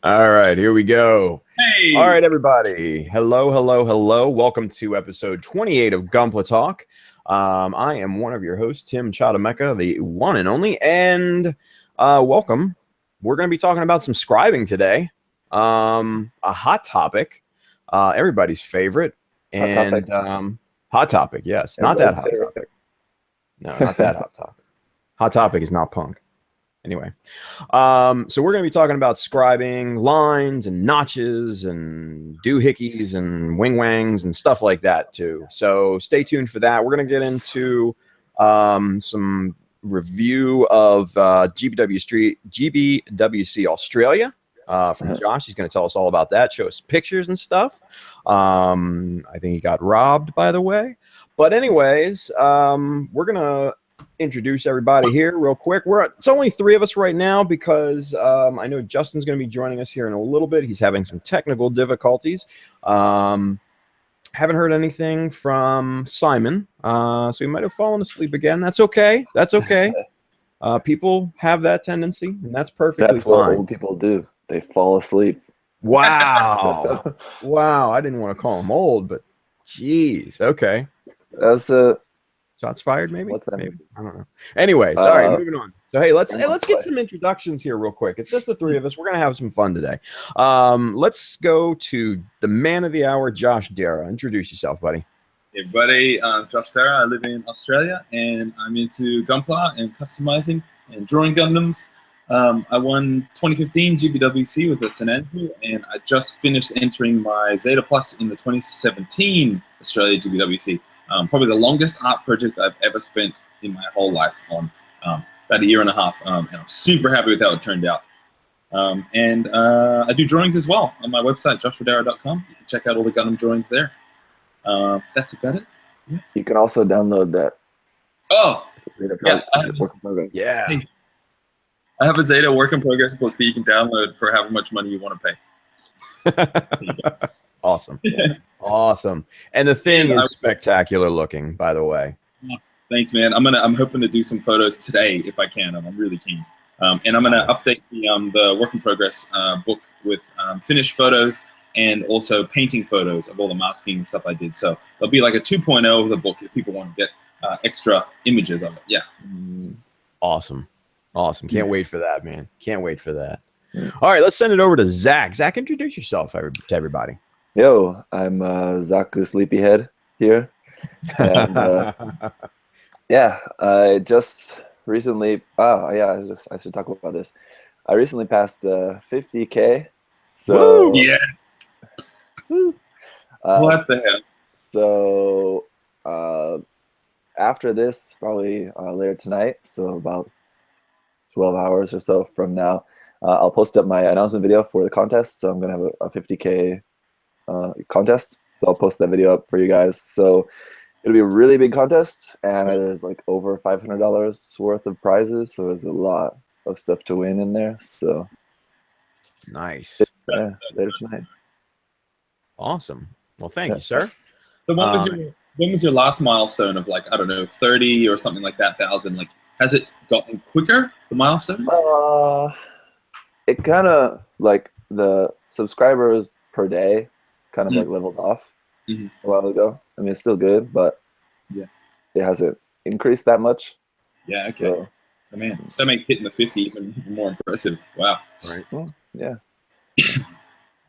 All right, here we go. Hey! All right, everybody. Hello, hello, hello. Welcome to episode 28 of Gunpla Talk. I am one of your hosts, Tim Chatameka, the one and only, and welcome. We're going to be talking about some scribing today. A hot topic, everybody's favorite, and hot topic, yes, not that hot topic. No, not that hot topic. Hot topic is not punk. Anyway, so we're going to be talking about scribing lines and notches and doohickeys and wing-wangs and stuff like that too. So stay tuned for that. We're going to get into some review of GBWC Australia from Josh. He's going to tell us all about that, show us pictures and stuff. I think he got robbed, by the way. But anyways, we're going to introduce everybody here real quick. It's only three of us right now because I know Justin's going to be joining us here in a little bit. He's having some technical difficulties. Haven't heard anything from Simon, so he might have fallen asleep again. That's okay. That's okay. People have that tendency, and that's perfectly fine. That's what old people do. They fall asleep. Wow. Wow. I didn't want to call him old, but geez. Okay. That's shots fired, maybe? What's that? Maybe. I don't know. Anyways, all right, moving on. So hey, let's get some introductions here real quick. It's just the three of us. We're gonna have some fun today. Let's go to the man of the hour, Josh Dara. Introduce yourself, buddy. Hey everybody, I'm Josh Dara. I live in Australia and I'm into Gunpla and customizing and drawing Gundams. I won 2015 GBWC with a St. Andrew, and I just finished entering my Zeta Plus in the 2017 Australia GBWC. Probably the longest art project I've ever spent in my whole life on, about a year and a half, and I'm super happy with how it turned out. And I do drawings as well on my website, joshuadara.com. You can check out all the Gundam drawings there. That's about it. Yeah. You can also download that. Oh! Yeah. I have a Zeta work in progress book that you can download for however much money you want to pay. Awesome. Awesome. And the thing is spectacular looking, by the way. Thanks, man. I'm hoping to do some photos today if I can. I'm really keen. And I'm gonna update the work in progress book with finished photos and also painting photos of all the masking and stuff I did. So there'll be like a 2.0 of the book if people want to get extra images of it. Yeah. Awesome. Awesome. Can't wait for that, man. Can't wait for that. All right, let's send it over to Zach. Zach, introduce yourself to everybody. Yo, I'm Zaku Sleepyhead here. And, yeah, I just recently, I should talk about this. I recently passed 50K. So, woo! Yeah. What the hell? So, after this, probably later tonight, so about 12 hours or so from now, I'll post up my announcement video for the contest. So I'm going to have a 50K contest. So I'll post that video up for you guys. So it'll be a really big contest, and there's like over $500 worth of prizes. So there's a lot of stuff to win in there. So nice. Yeah, later tonight. Awesome. Well, thank you, sir. So when was your last milestone of, like, I don't know, 30 or something like that thousand? Like, has it gotten quicker, the milestones? It kind of, like, the subscribers per day kind of like leveled off a while ago. I mean, it's still good, but yeah, it hasn't increased that much. Yeah, okay. So man, that makes hitting the 50 even more impressive. Wow. Right. Well, yeah.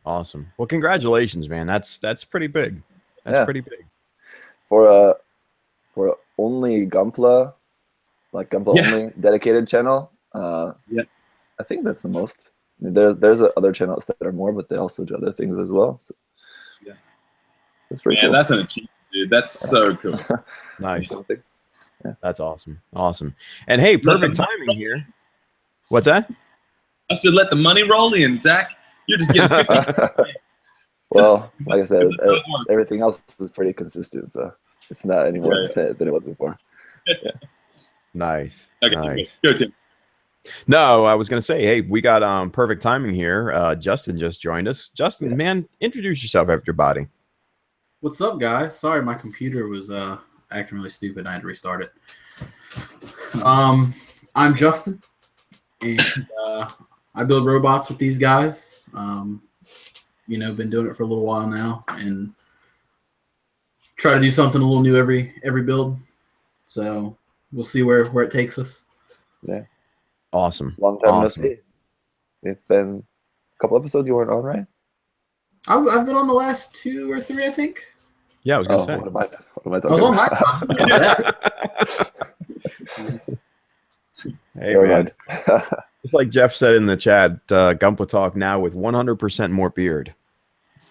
Awesome. Well, congratulations, man. That's pretty big. That's pretty big. For only Gunpla, like Gunpla only dedicated channel, I think that's the most. I mean, there's other channels that are more, but they also do other things as well. So, yeah, that's pretty cool. That's an achievement, dude. That's so cool. Nice. That's awesome. Awesome. And hey, perfect timing here. What's that? I said, let the money roll in, Zach. You're just getting 50. Well, like I said, everything else is pretty consistent, so it's not any more than it was before. Yeah. Nice. Okay, nice. Go, Tim. No, I was going to say, hey, we got perfect timing here. Justin just joined us. Justin, man, introduce yourself, everybody. What's up, guys? Sorry, my computer was acting really stupid. I had to restart it. I'm Justin, and I build robots with these guys. You know, been doing it for a little while now, and try to do something a little new every build. So we'll see where it takes us. Yeah. Awesome. Long time Awesome. no see. It's been a couple episodes you weren't on, right? I've been on the last 2 or 3, I think. Yeah, I was gonna say. What am I I was talking on about? last time. Hey, Never man. mind. Just like Jeff said in the chat, Gunpla Talk now with 100% more beard.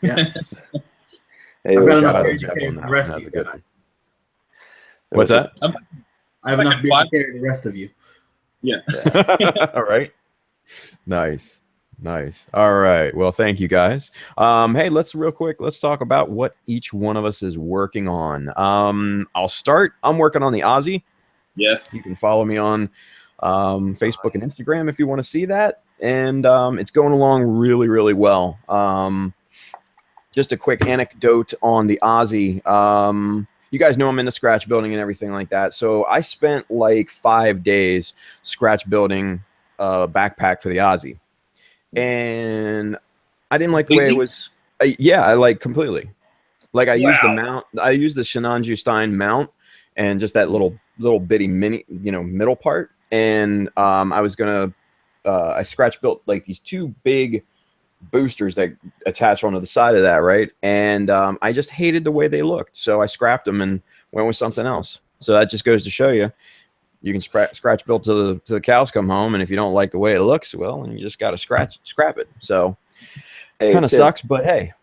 Yes. Hey, I've got Shout enough out to beard Jeff to carry on the that rest one. of That's you a good guys. one. It What's was that? I have Like enough a beard five- to carry the rest of you. Yeah. All right. Nice. Nice. All right. Well, thank you guys. Hey, let's talk about what each one of us is working on. I'll start. I'm working on the Aussie. Yes. You can follow me on Facebook and Instagram if you want to see that. And it's going along really, really well. Just a quick anecdote on the Aussie. You guys know I'm into scratch building and everything like that. So I spent like 5 days scratch building a backpack for the Aussie. And I didn't like the way it was. I like completely. Like I used the mount. I used the Shinanju Stein mount and just that little bitty mini, middle part. And I was gonna. I scratch built like these 2 big boosters that attach onto the side of that, right? And I just hated the way they looked, so I scrapped them and went with something else. So that just goes to show you can scratch build till the cows come home, and if you don't like the way it looks, well, then you just got to scrap it. So Hey, kind of Tim, sucks, but hey,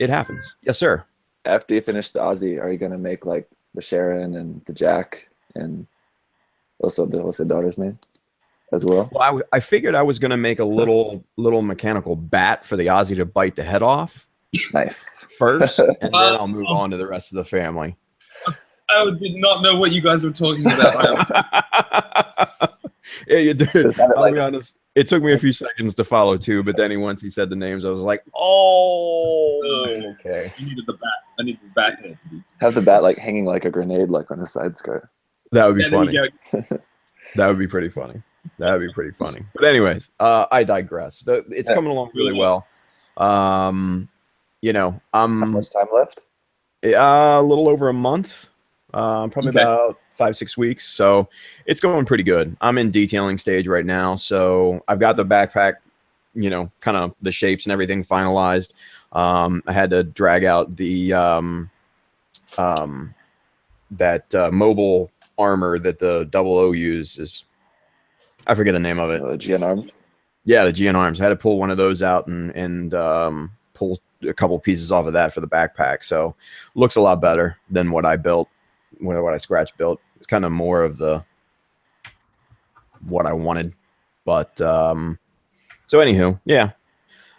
it happens. Yes, sir. after you finish the Aussie, are you gonna make like the Sharon and the Jack and also what's the daughter's name as well? Well, I figured I was gonna make a little mechanical bat for the Aussie to bite the head off Nice. first, and then I'll move on to the rest of the family. I did not know what you guys were talking about. Yeah, you did. Is that I'll like- be honest. It took me a few seconds to follow too, but then once he said the names, I was like, "Oh, okay." You needed the bat. I needed the bat head to be. Have the bat like hanging like a grenade like on the side skirt. That would be Yeah, there funny. you go. That would be pretty funny. That would be pretty funny. But anyways, I digress. It's coming along really well. How I'm much time left? a little over a month. Probably Okay. about 5-6 weeks. So it's going pretty good. I'm in detailing stage right now. So I've got the backpack, kind of the shapes and everything finalized. I had to drag out the mobile armor that the 00 uses. I forget the name of it. GN arms. Yeah, the GN arms. I had to pull one of those out and pull a couple pieces off of that for the backpack. So looks a lot better than what I built, what I scratch built. It's kind of more of what I wanted. But so anywho, yeah,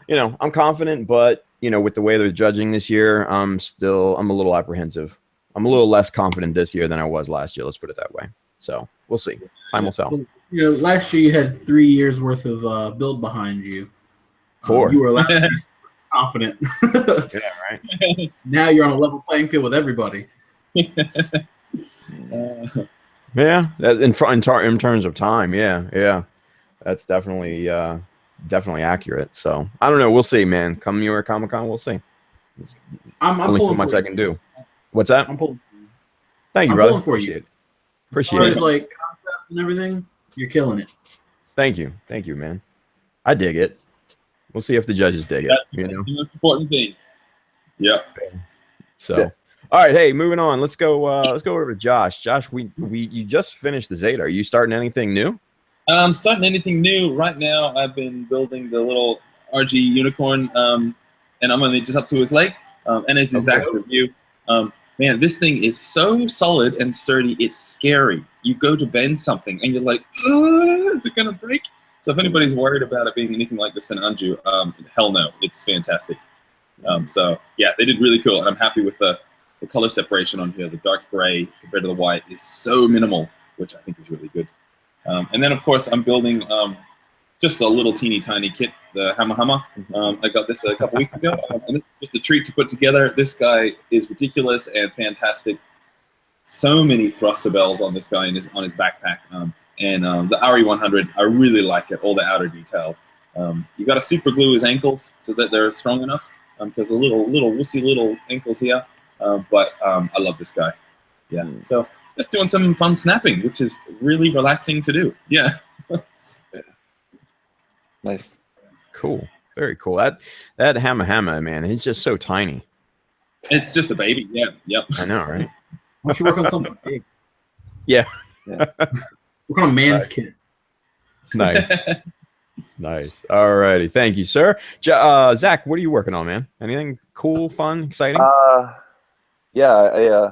I'm confident, but with the way they're judging this year, I'm a little apprehensive. I'm a little less confident this year than I was last year. Let's put it that way. So we'll see. Time will tell. Last year you had 3 years worth of build behind you. 4. You were allowed to be confident. Yeah, right. Now you're on a level playing field with everybody. Yeah, in terms of time, yeah, that's definitely accurate. So I don't know. We'll see, man. Come New York Comic Con, we'll see. There's I'm only so pulling much for I you. can do. What's that? I'm pulling. Thank you, I'm brother. pulling for you. Appreciate it. As Appreciate far it. as like concept and everything, you're killing it. Thank you, man. I dig it. We'll see if the judges dig it. That's the most important thing. Yep. So, Yeah. all right. Hey, moving on. Let's go over to Josh. Josh, you just finished the Zeta. Are you starting anything new? I'm starting anything new right now. I've been building the little RG unicorn, and I'm only just up to his leg. And as exact review, man, this thing is so solid and sturdy. It's scary. You go to bend something, and you're like, is it gonna break? So if anybody's worried about it being anything like the Senanju, hell no, it's fantastic. So yeah, they did really cool, and I'm happy with the color separation on here. The dark gray compared to the white is so minimal, which I think is really good. And then of course I'm building just a little teeny tiny kit, the Hammer. I got this a couple weeks ago, and it's just a treat to put together. This guy is ridiculous and fantastic. So many thruster bells on this guy on his backpack. And the RE100, I really like it, all the outer details. You got to super glue his ankles so that they're strong enough. Because little wussy little ankles here. But I love this guy. Yeah. So just doing some fun snapping, which is really relaxing to do. Yeah. Nice. Cool. Very cool. That Hammer, man, he's just so tiny. It's just a baby. Yeah. Yep. I know, right? Why don't you work on something big? Yeah. Work on a man's kit. Nice. Nice. All righty. Thank you, sir. Zach, what are you working on, man? Anything cool, fun, exciting? Yeah,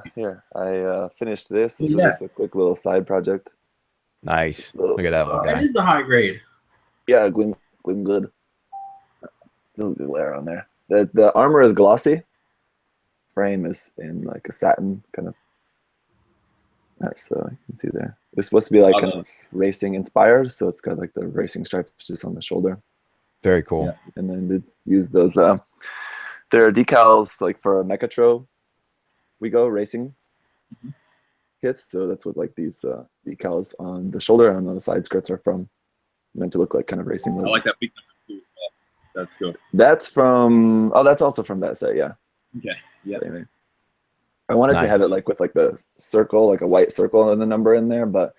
I finished this. This is just a quick little side project. Nice. Look at that little guy. That is the high grade. Yeah, Gwyn good. Still good glare on there. The armor is glossy. Frame is in like a satin kind of. That's you can see there. It's supposed to be like kind of racing inspired, so it's got like the racing stripes just on the shoulder. Very cool. Yeah. And then they use those. There are decals like for a Mechatro. We go racing kits, so that's what like these decals on the shoulder and on the side skirts are from. Meant to look like kind of racing. I like that big number 2. That's cool. That's from. Oh, that's also from that set. Yeah. Okay. Yeah. Anyway. I wanted to have it like with like the circle, like a white circle and the number in there, but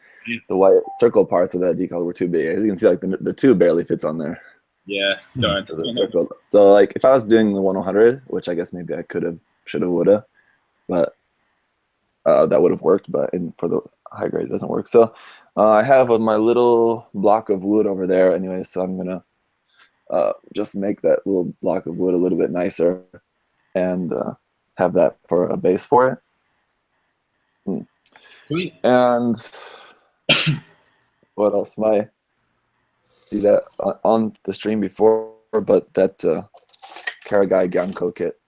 the white circle parts of that decal were too big. As you can see, like the 2 barely fits on there. Yeah, darn. So, the circle. So like if I was doing the 100, which I guess maybe I could have, should have, would have, but that would have worked. But for the high grade, it doesn't work. So I have my little block of wood over there anyway. So I'm gonna just make that little block of wood a little bit nicer, and have that for a base for it. Sweet. And what else? See that on the stream before, but that Karagai Gyanko kit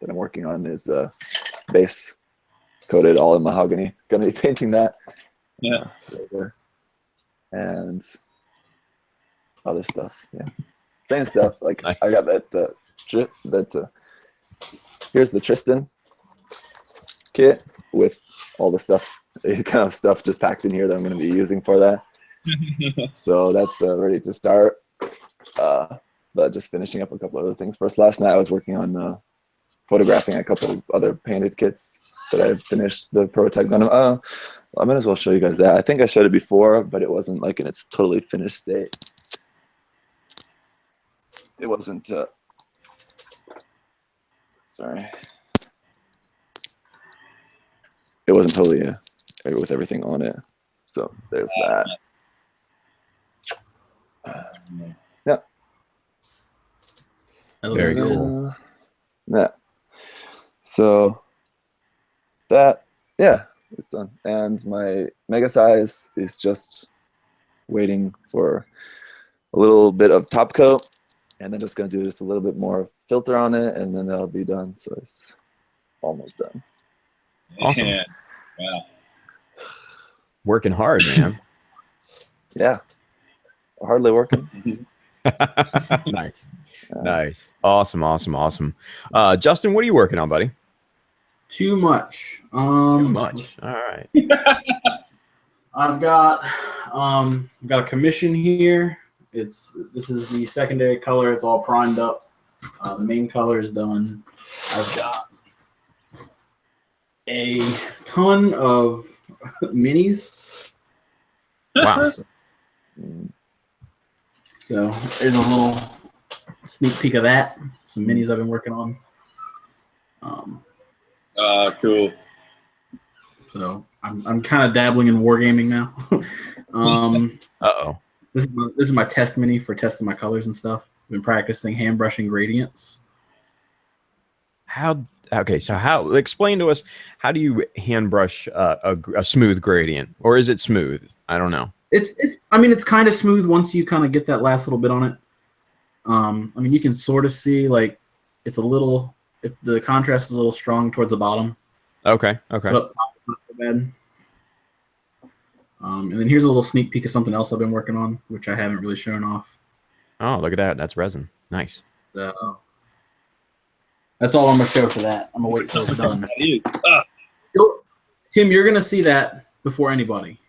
that I'm working on is base coated all in mahogany. Gonna be painting that. Yeah. Later. And other stuff. Yeah. Same stuff. Like nice. I got that here's the Tristan kit with all the stuff, kind of stuff just packed in here that I'm going to be using for that. So that's ready to start. But just finishing up a couple other things first. Last night I was working on photographing a couple of other painted kits that I finished the prototype Gundam. I might as well show you guys that. I think I showed it before, but it wasn't like in its totally finished state. It wasn't. Sorry. It wasn't totally with everything on it. So there's that. Yeah. Very cool. Yeah. So that, yeah, it's done. And my mega size is just waiting for a little bit of top coat, and then just gonna do just a little bit more filter on it, and then that'll be done. So it's almost done. Awesome. Yeah. Wow. Working hard, man. Yeah. Hardly working. Nice. Nice. Awesome. Justin, what are you working on, buddy? Too much. Too much. All right. I've got a commission here. This is the secondary color. It's all primed up. The main color is done. I've got a ton of minis. Wow. So there's a little sneak peek of that. Some minis I've been working on. Cool. So I'm kind of dabbling in wargaming now. Uh-oh. This is my test mini for testing my colors and stuff. I've been practicing hand brushing gradients. So explain to us, how do you hand brush a smooth gradient, or is it smooth? I don't know. It's kind of smooth once you kind of get that last little bit on it. You can sort of see like it's a little, the contrast is a little strong towards the bottom. Okay. But up top, not so bad. And then here's a little sneak peek of something else I've been working on, which I haven't really shown off. Oh, look at that. That's resin. Nice. So that's all I'm going to show for that. I'm going to wait till it's done. Tim, you're going to see that before anybody.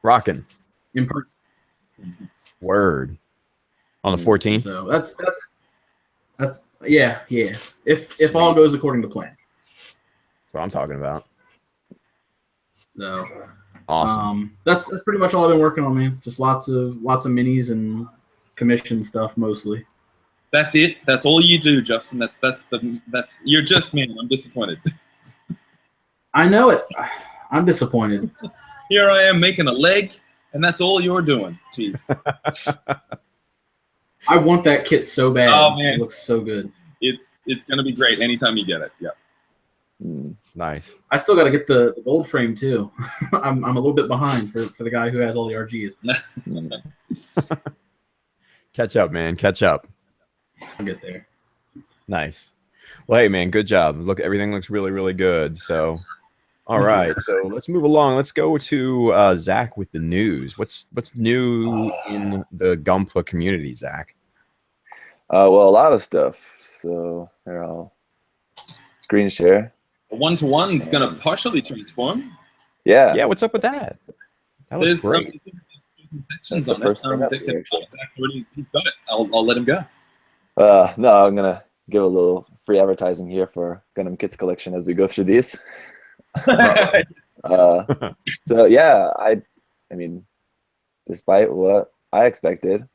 Rocking. In person. Word. On the 14th. So that's yeah. If all goes according to plan. That's what I'm talking about. So Awesome. That's pretty much all I've been working on, man. Just lots of minis and commission stuff mostly. That's it. That's all you do, Justin. That's you're just me. I'm disappointed. I know it. I'm disappointed. Here I am making a leg, and that's all you're doing. Jeez. I want that kit so bad. Oh man, it looks so good. It's gonna be great anytime you get it. Yeah. Nice. I still got to get the gold frame too. I'm a little bit behind for the guy who has all the RGs. Catch up, man. Catch up. I'll get there. Nice. Well, hey, man, good job. Look, everything looks really, really good. So, all right. So let's move along. Let's go to Zach with the news. What's new in the Gunpla community, Zach? Well, a lot of stuff. So here, I'll screen share. The 1-to-1 is gonna partially transform. Yeah. Yeah. What's up with that? That looks great. That's the first thing up here, He's got it. I'll let him go. No, I'm gonna give a little free advertising here for Gundam Kits collection as we go through these. So yeah, I mean, despite what I expected,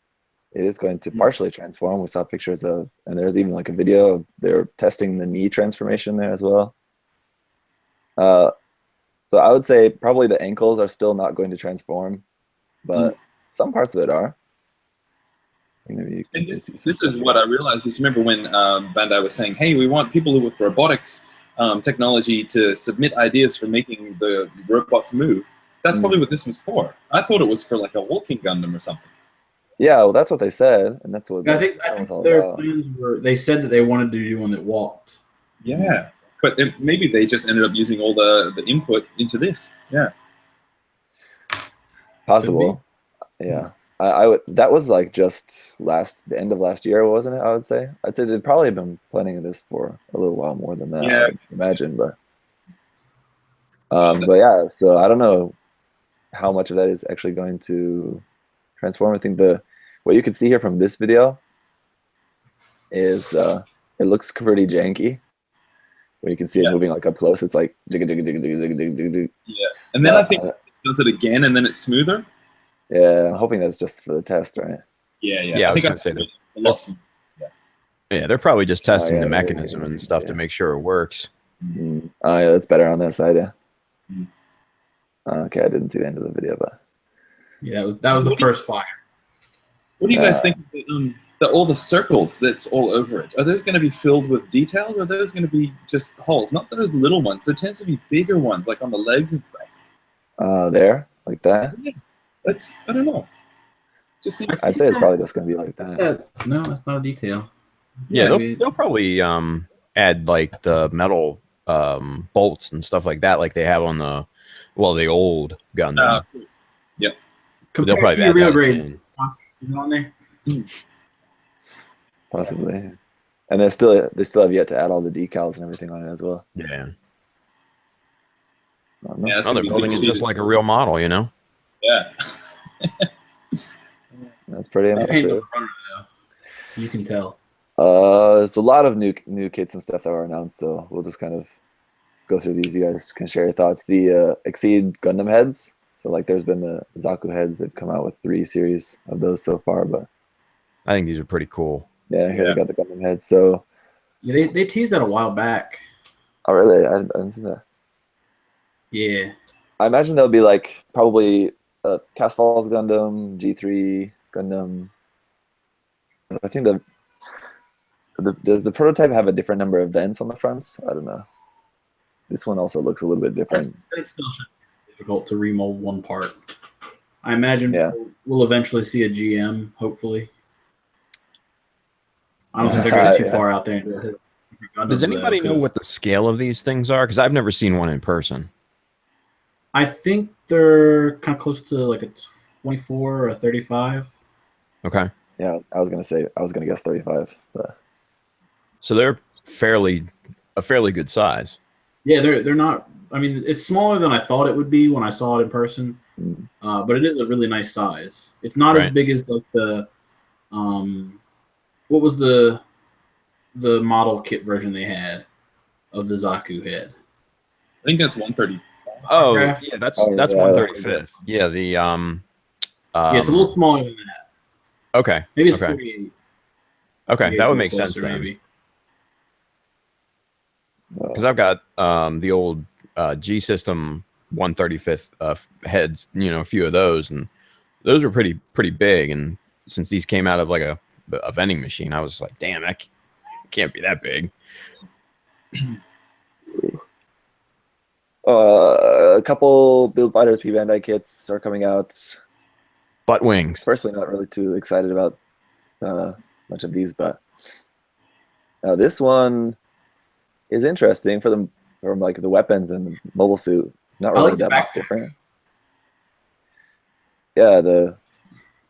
it is going to partially transform. We saw pictures of, and there's even like a video of they're testing the knee transformation there as well. So I would say probably the ankles are still not going to transform, but some parts of it are. And this is what I realized is, remember when Bandai was saying, hey, we want people with robotics technology to submit ideas for making the robots move. That's probably what this was for. I thought it was for like a walking Gundam or something. Yeah, well, that's what they said, and that's what I think their plans were. They said that they wanted to do one that walked. Yeah, but maybe they just ended up using all the input into this. Yeah, possible. Yeah, I would. That was like just the end of last year, wasn't it? I would say. I'd say they've probably been planning this for a little while more than that. Yeah. I would imagine, but yeah. So I don't know how much of that is actually going to transform. I think what you can see here from this video is it looks pretty janky. Where you can see it moving like up close, it's like jigga jigga jigga jigga jigga jigga jigga. Yeah, and then I think it does it again, and then it's smoother. Yeah, I'm hoping that's just for the test, right? Yeah. I think I'd say that. A lot smoother. Yeah, they're probably just testing the mechanism and stuff to make sure it works. Oh yeah, that's better on that side. Yeah. Okay, I didn't see the end of the video, but yeah, that was the first fire. What do you guys think of all the circles that's all over it? Are those going to be filled with details, or are those going to be just holes? Not those little ones. There tends to be bigger ones, like on the legs and stuff. There, like that. Yeah, I don't know. Just I'd say it's probably just going to be like that. Yeah, no, that's not a detail. Yeah, they'll probably add like the metal bolts and stuff like that, like they have on the old Gundam. Yep. They'll probably add real grade. Is it on there? Possibly. And they still have yet to add all the decals and everything on it as well. Yeah. Yeah, they're building it just like a real model, you know? Yeah. That's pretty impressive. You can tell. There's a lot of new kits and stuff that were announced, so we'll just kind of go through these. You guys can share your thoughts. The Exceed Gundam heads. So like there's been the Zaku heads. They've come out with 3 series of those so far, but I think these are pretty cool. Yeah, here they got the Gundam heads. So yeah, they teased that a while back. Oh really? I didn't see that. Yeah. I imagine there'll be like probably Cast Falls Gundam, G3 Gundam. I think does the prototype have a different number of vents on the fronts? I don't know. This one also looks a little bit different. It still should be difficult to remold one part. I imagine we'll eventually see a GM, hopefully. I don't think they're going too far out there. Does anybody know what the scale of these things are? Because I've never seen one in person. I think they're kind of close to like a 24 or a 35. Okay. Yeah, I was gonna guess 35. But. So they're a fairly good size. Yeah, they're not. I mean, it's smaller than I thought it would be when I saw it in person, but it is a really nice size. It's not as big as like the What was the model kit version they had of the Zaku head? I think that's 130. Oh, Graph? yeah, that's Oh, yeah, 135th. Yeah, the Yeah, it's a little smaller than that. Okay. Maybe it's okay. 48. Okay, that would make closer, sense then. maybe. Because I've got the old G System 135th heads, a few of those, and those were pretty big. And since these came out of like a vending machine, I was like, damn, that can't be that big. A couple Build Fighters P Bandai kits are coming out. Butt wings. Personally, not really too excited about much of these, but this one is interesting from like the weapons and the mobile suit. It's not really like the that much backpack. different. Yeah, the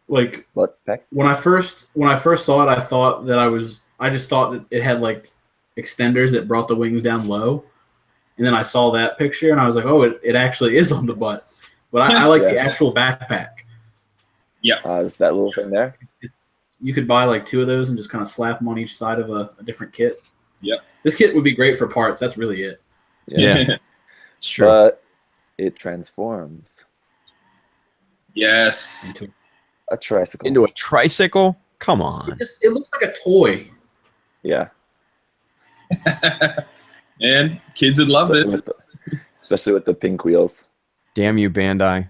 Like what pack? when I first saw it, I just thought that it had like extenders that brought the wings down low, and then I saw that picture and I was like, oh, it actually is on the butt. But I like the actual backpack. Yeah. Is that little thing there? You could buy like 2 of those and just kind of slap them on each side of a different kit. Yep. This kit would be great for parts. That's really it. Yeah. It's true. But it transforms Yes. into a tricycle. Into a tricycle? Come on. It looks like a toy. Yeah. And kids would love it. Especially with the pink wheels. Damn you, Bandai,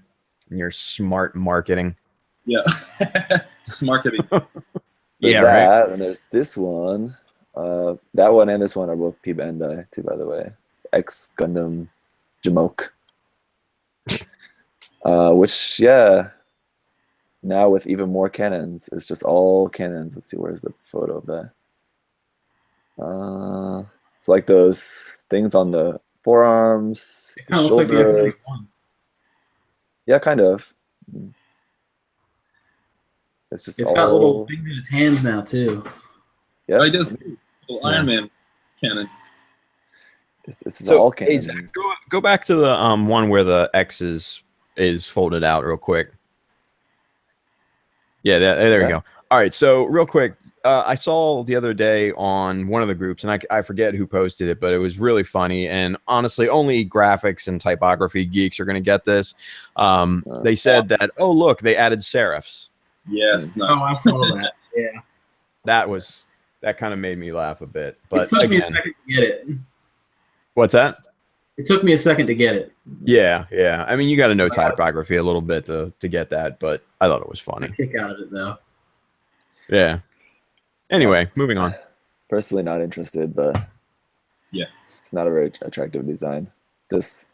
and your smart marketing. Yeah. Smarketing. There's Yeah, that, and there's this one. That one and this one are both P Bandai too, by the way. X Gundam Jamoke. Which, yeah, now with even more cannons, it's just all cannons. Let's see, where's the photo of that? It's like those things on the forearms, It the kind of looks like the shoulders. F-91. Yeah, kind of. It's just It's all, got little things in its hands now too. yeah. Oh, he does little Iron Man cannons. It's So, all hey, cannons. Zach, go back to the one where the X is folded out real quick. Yeah, there you go. All right, so real quick, I saw the other day on one of the groups, and I forget who posted it, but it was really funny. And honestly, only graphics and typography geeks are going to get this. They said that, oh, look, they added serifs. Yes, nice. Oh, I saw that. Yeah. That kind of made me laugh a bit. But It took me a again, second to get it. what's that? It took me a second to get it. Yeah. I mean, you got to know typography a little bit to get that, but I thought it was A funny. kick out of it though. Yeah. Anyway, moving on. Personally, not interested, but Yeah. it's not a very attractive design. This,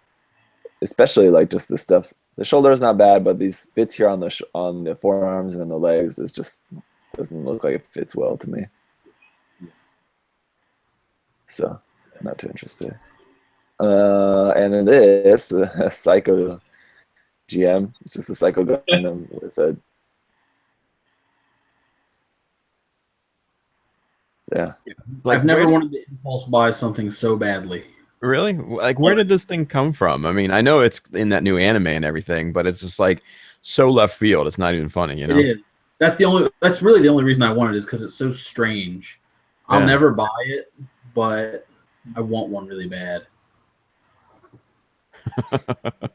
especially like just the stuff. The shoulder is not bad, but these bits here on the forearms and on the legs is just doesn't look like it fits well to me. So, not too interested. And then this Psycho GM. It's just the Psycho Gundam with a I've never wanted to impulse buy something so badly. Really? Like, where did this thing come from? I mean, I know it's in that new anime and everything, but it's just like so left field. It's not even funny, you know? It is. That's really the only reason I want it is because it's so strange. I'll Yeah. never buy it, but I want one really bad. it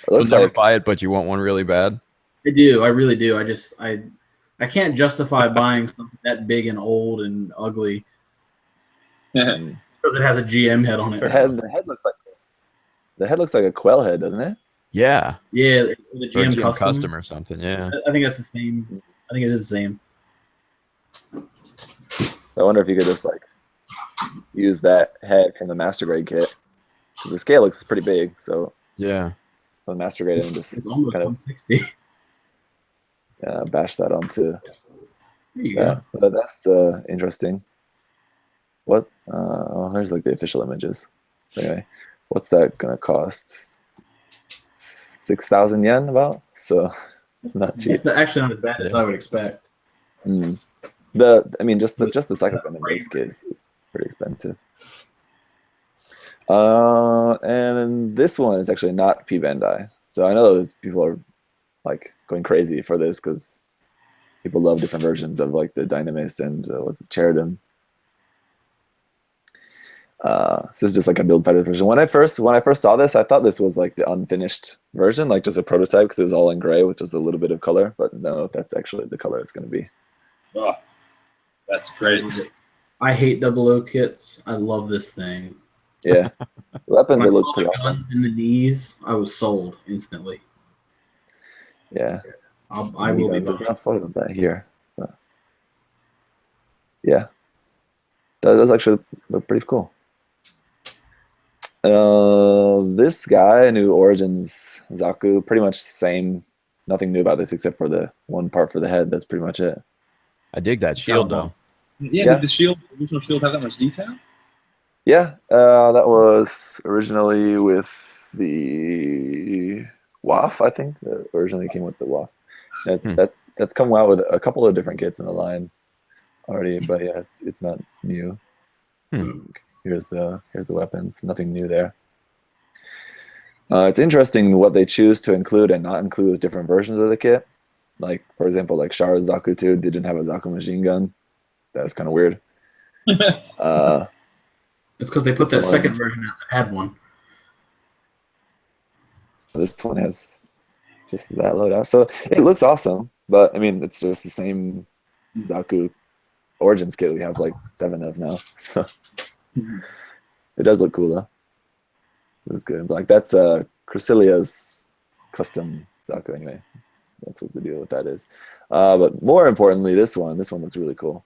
You'll looks never like buy it, but you want one really bad. I do. I really do. I can't justify buying something that big and old and ugly because it has a GM head on it. the head looks like a quail head, doesn't it? Yeah. Yeah, the Or GM, GM custom. custom or something. Yeah. I think that's the same. I think it is the same. I wonder if you could just like use that head from the master grade kit. The scale looks pretty big, so Yeah. on master grade and just It's almost kind of 160. bash that onto. There you Yeah, go. but that's interesting. What? There's like the official images. Anyway, what's that gonna cost? 6,000 yen, about. So it's not cheap. It's actually not as bad as I would expect. Mm. Just the Psycho Gundam base kit is pretty expensive. And this one is actually not P Bandai. So I know those people are like going crazy for this because people love different versions of like the Dynamis and what's the Cheridon. So this is just like a build fighter version. When I first saw this, I thought this was like the unfinished version, like just a prototype because it was all in gray with just a little bit of color. But no, that's actually the color it's going to be. Oh, that's great. I hate 00 kits. I love this thing. Yeah, weapons When I they look saw pretty the awesome. gun in the knees, I was sold instantly. Yeah, I will be There's buying. not photo of that here. But yeah, that does actually look pretty cool. This guy, New Origins Zaku, pretty much the same. Nothing new about this except for the one part for the head. That's pretty much it. I dig that shield though. Yeah, Yeah. did the original shield have that much detail? Yeah, that was originally with the WAF, I think. Originally came with the WAF. That's come out with a couple of different kits in the line already, but yeah, it's not new. Here's the weapons. Nothing new there. It's interesting what they choose to include and not include with different versions of the kit. Like, for example, like Shara's Zaku 2 didn't have a Zaku machine gun. That's kind of weird. It's because they put that second version out that had one. This one has just that loadout. So it looks awesome, but I mean, it's just the same Zaku Origins kit we have like 7 of now. So it does look cool though. It's good. Like that's Chrysilia's custom Zaku anyway. That's what the deal with that is. But more importantly, this one looks really cool.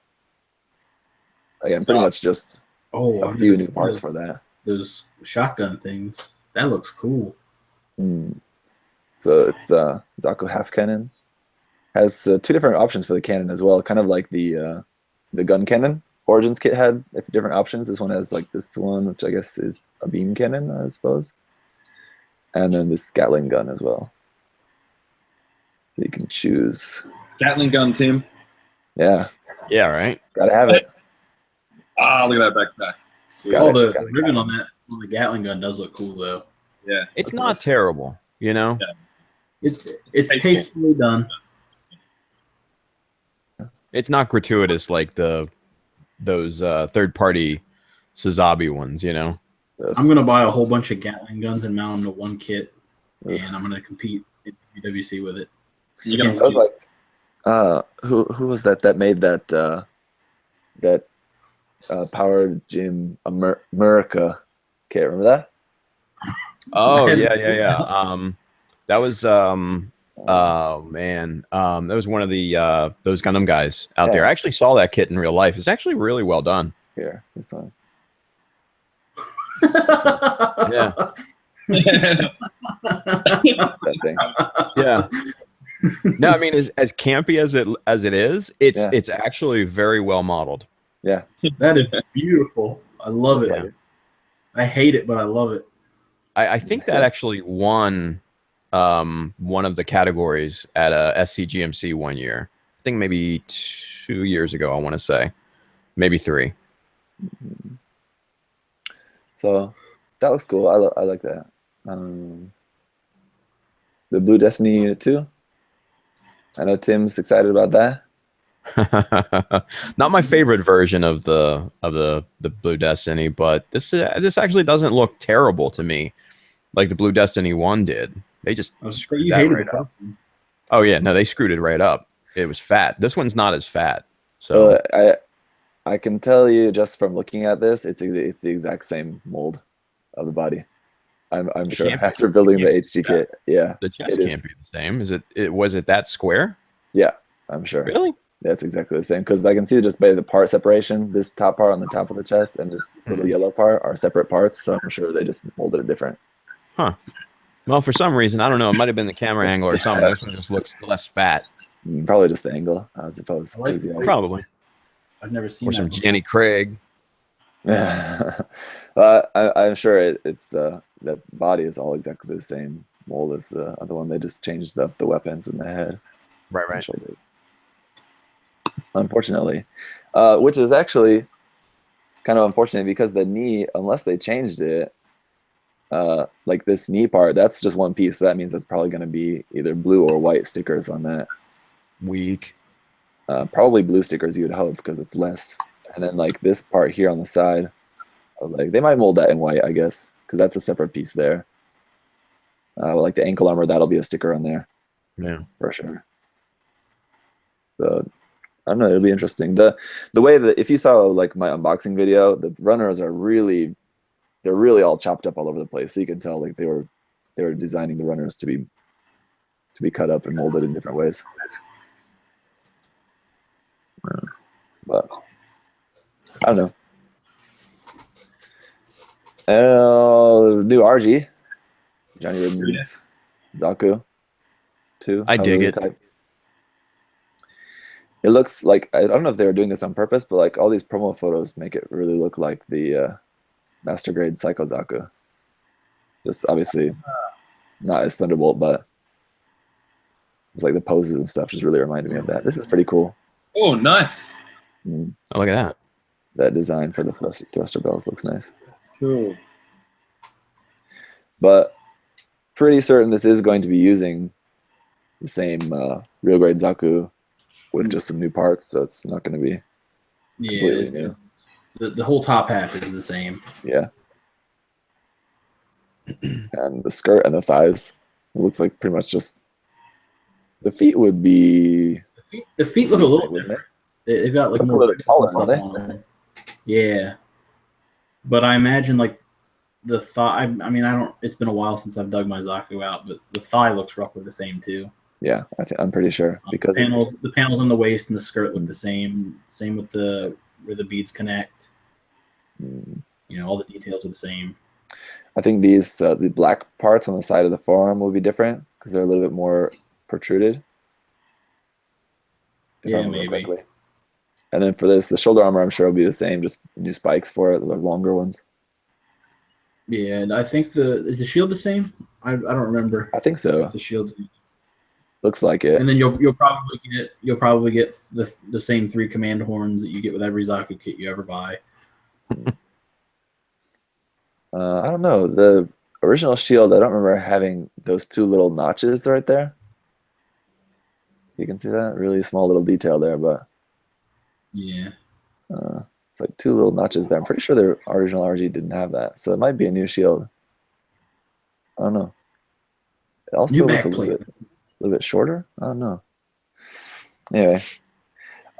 Again, pretty much just a few new parts for that. Those shotgun things. That looks cool. So it's Zaku half cannon. Has 2 different options for the cannon as well, kind of like the gun cannon Origins kit had different options. This one has like this one, which I guess is a beam cannon, I suppose, and then this Gatling gun as well. So you can choose. Gatling gun, Tim. Yeah. Yeah, right. Gotta have it. Ah, look at that backpack. Sweet. Oh, the ribbon on the Gatling gun does look cool though. Yeah, It's not terrible, you know. Yeah. It's tastefully done. It's not gratuitous like those third-party Sazabi ones, you know. I'm gonna buy a whole bunch of Gatling guns and mount them to one kit, and I'm gonna compete in WC with it. You're gonna I was like, who was that made that Power Gym America kit? Remember that? Oh yeah. That was oh man, that was one of the those Gundam guys out there. I actually saw that kit in real life. It's actually really well done. Here, this one. Yeah. That thing. Yeah. No, I mean, as campy as it is, it's actually very well modeled. Yeah. That is beautiful. I love it. Yeah. I hate it, but I love it. I think that actually won one of the categories at a SCGMC one year. I think maybe 2 years ago, I want to say. Maybe 3. So that looks cool. I like that. The Blue Destiny Unit 2. I know Tim's excited about that. Not my favorite version of the Blue Destiny, but this actually doesn't look terrible to me, like the Blue Destiny 1 did. They just screwed that right up. Oh yeah, no, they screwed it right up. It was fat. This one's not as fat. So I can tell you just from looking at this, it's the exact same mold of the body. I'm sure after building the HG kit, yeah, the chest can't be the same. Is it? Was it that square? Yeah, I'm sure. Really? That's exactly the same, because I can see just by the part separation, this top part on the top of the chest and this little yellow part are separate parts, so I'm sure they just molded it different. Huh. Well, for some reason, I don't know. It might have been the camera angle or something. This one just looks less fat. Probably just the angle, I suppose. Probably. I've never seen or some Jenny Craig. I'm sure it's that body is all exactly the same mold as the other one. They just changed the weapons and the head. Right. Unfortunately, which is actually kind of unfortunate because the knee, unless they changed it, like this knee part, that's just one piece. So that means that's probably going to be either blue or white stickers on that. Weak. Probably blue stickers, you would hope, because it's less. And then like this part here on the side, like they might mold that in white, I guess, because that's a separate piece there. Like the ankle armor, that'll be a sticker on there. Yeah, for sure. So I don't know, it'll be interesting. The way that if you saw like my unboxing video, the runners are really all chopped up all over the place. So you can tell like they were designing the runners to be cut up and molded in different ways. But I don't know. New RG, Johnny Ridden's Zaku 2. I dig it. Type. It looks like, I don't know if they were doing this on purpose, but like all these promo photos make it really look like the Master Grade Psycho Zaku. Just obviously not as Thunderbolt, but it's like the poses and stuff just really reminded me of that. This is pretty cool. Oh, nice. Oh, look at that. That design for the thruster bells looks nice. Cool. But pretty certain this is going to be using the same real grade Zaku with just some new parts, so it's not going to be completely new. The whole top half is the same. Yeah. And the skirt and the thighs, it looks like pretty much just the feet would be. The feet look a little different. They've got like more a little taller, stuff on them. Yeah, but I imagine like the thigh. I mean, I don't. It's been a while since I've dug my Zaku out, but the thigh looks roughly the same too. Yeah, I'm pretty sure because the panels on the waist and the skirt look the same. Same with where the beads connect. You know, all the details are the same. I think these the black parts on the side of the forearm will be different because they're a little bit more protruded. Yeah, maybe. And then for this, the shoulder armor, I'm sure will be the same, just new spikes for it, the longer ones. Yeah, and I think is the shield the same? I don't remember. I think so. The shield's looks like it. And then you'll probably get the same 3 command horns that you get with every Zaku kit you ever buy. I don't know. The original shield, I don't remember having those 2 little notches right there. You can see that really small little detail there, but yeah, it's like 2 little notches there. I'm pretty sure the original RG didn't have that, so it might be a new shield. I don't know. It also looks a little bit shorter. I don't know. Anyway,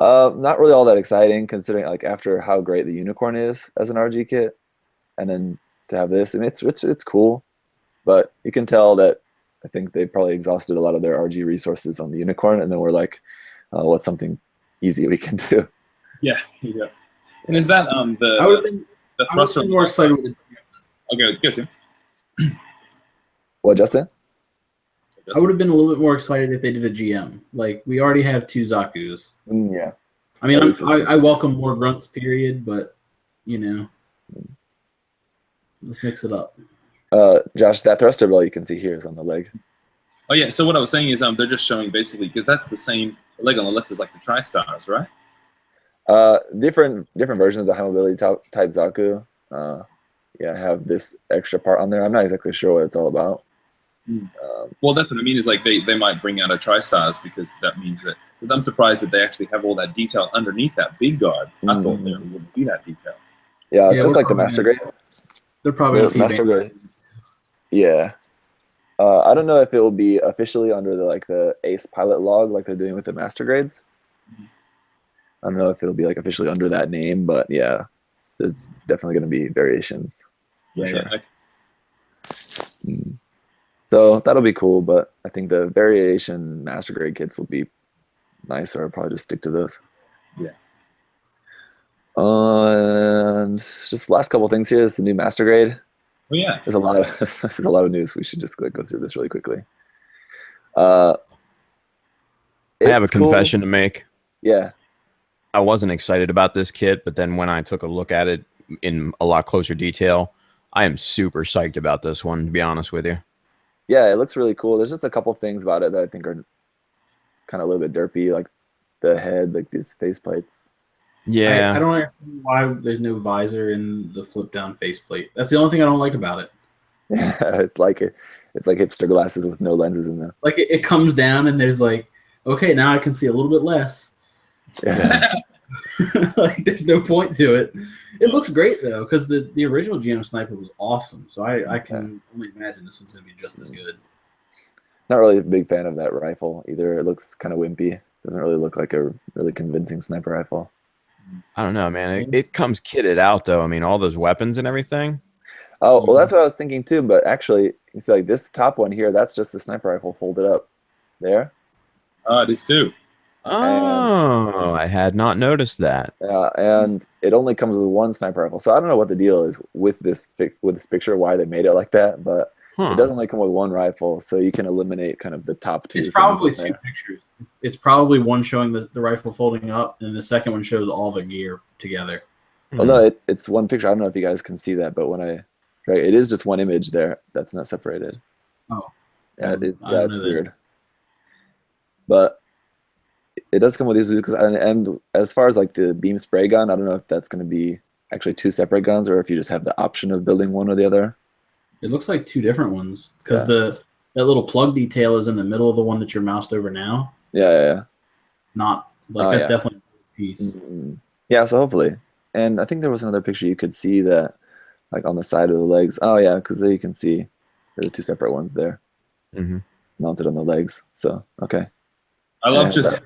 not really all that exciting considering like after how great the unicorn is as an RG kit, and then to have this. I mean, it's cool, but you can tell that I think they probably exhausted a lot of their RG resources on the unicorn, and then we're like, what's something easy we can do? Yeah. And is that the thruster? I'm more excited with it. Okay, go to. What, Justin? I would have been a little bit more excited if they did a GM. Like we already have 2 Zakus. Yeah. I mean, I welcome more grunts, period, but you know, let's mix it up. Josh, that thruster bell you can see here is on the leg. Oh yeah. So what I was saying is they're just showing basically because that's the same. The leg on the left is like the Tri-Stars, right? Different versions of the high mobility type Zaku. Have this extra part on there. I'm not exactly sure what it's all about. Well, that's what I mean is like they might bring out a Tri-Stars because that means that because I'm surprised that they actually have all that detail underneath that big guard. I thought there wouldn't be that detail. Yeah, it's just like the Master Grade. They're probably Master Grade. Yeah. I don't know if it will be officially under the Ace pilot log like they're doing with the Master Grades. I don't know if it'll be like officially under that name, but yeah, there's definitely going to be variations. Yeah, sure. Yeah. So that'll be cool, but I think the variation Master Grade kits will be nicer. I'll probably just stick to those. Yeah. And just the last couple things here is the new Master Grade. Oh yeah. There's a lot of news. We should just go through this really quickly. I have a confession to make. Yeah. I wasn't excited about this kit, but then when I took a look at it in a lot closer detail, I am super psyched about this one, to be honest with you. Yeah, it looks really cool. There's just a couple things about it that I think are kind of a little bit derpy, like the head, like these faceplates. Yeah. I don't understand why there's no visor in the flip down faceplate. That's the only thing I don't like about it. Yeah, it's like hipster glasses with no lenses in them. Like it comes down and there's like, okay, now I can see a little bit less. Yeah. Like, there's no point to it. It looks great though, because the original GM sniper was awesome. So I can only imagine this one's gonna be just as good. Not really a big fan of that rifle either. It looks kind of wimpy. Doesn't really look like a really convincing sniper rifle. I don't know, man. It comes kitted out though. I mean, all those weapons and everything. Oh, well, that's what I was thinking too. But actually, you see, like this top one here, that's just the sniper rifle folded up. There. Oh, it is too. Oh, I had not noticed that. Yeah, and it only comes with one sniper rifle. So I don't know what the deal is with this picture, why they made it like that, but it does only come with one rifle, so you can eliminate kind of the top two. It's probably two pictures. It's probably one showing the rifle folding up, and the second one shows all the gear together. Well, no, it's one picture. I don't know if you guys can see that, but it is just one image there that's not separated. Oh, yeah, that's weird. But it does come with these because, and as far as like the beam spray gun, I don't know if that's going to be actually two separate guns or if you just have the option of building one or the other. It looks like two different ones because that little plug detail is in the middle of the one that you're moused over now. Yeah. Not like that's definitely a piece. Yeah, so hopefully. And I think there was another picture you could see that like on the side of the legs. Oh yeah, because there you can see there are two separate ones there mounted on the legs. So okay. I love just how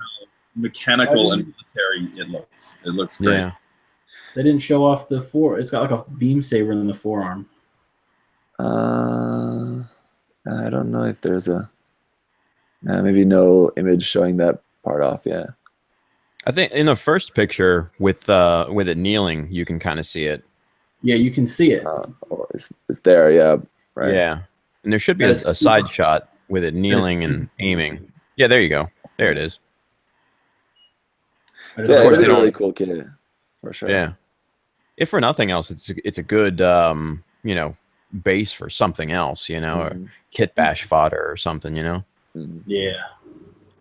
mechanical and military it looks. It looks great. Yeah. They didn't show off the It's got like a beam saber in the forearm. I don't know if there's maybe no image showing that part off yet. I think in the first picture with it kneeling, you can kind of see it. Yeah, you can see it. It's there, yeah. Right. Yeah, and there should be a side shot with it kneeling and aiming. Yeah, there you go. There it is. So yeah, it's a really cool kit, for sure. Yeah. If for nothing else, it's a good base for something else, or kit bash fodder or something, Yeah.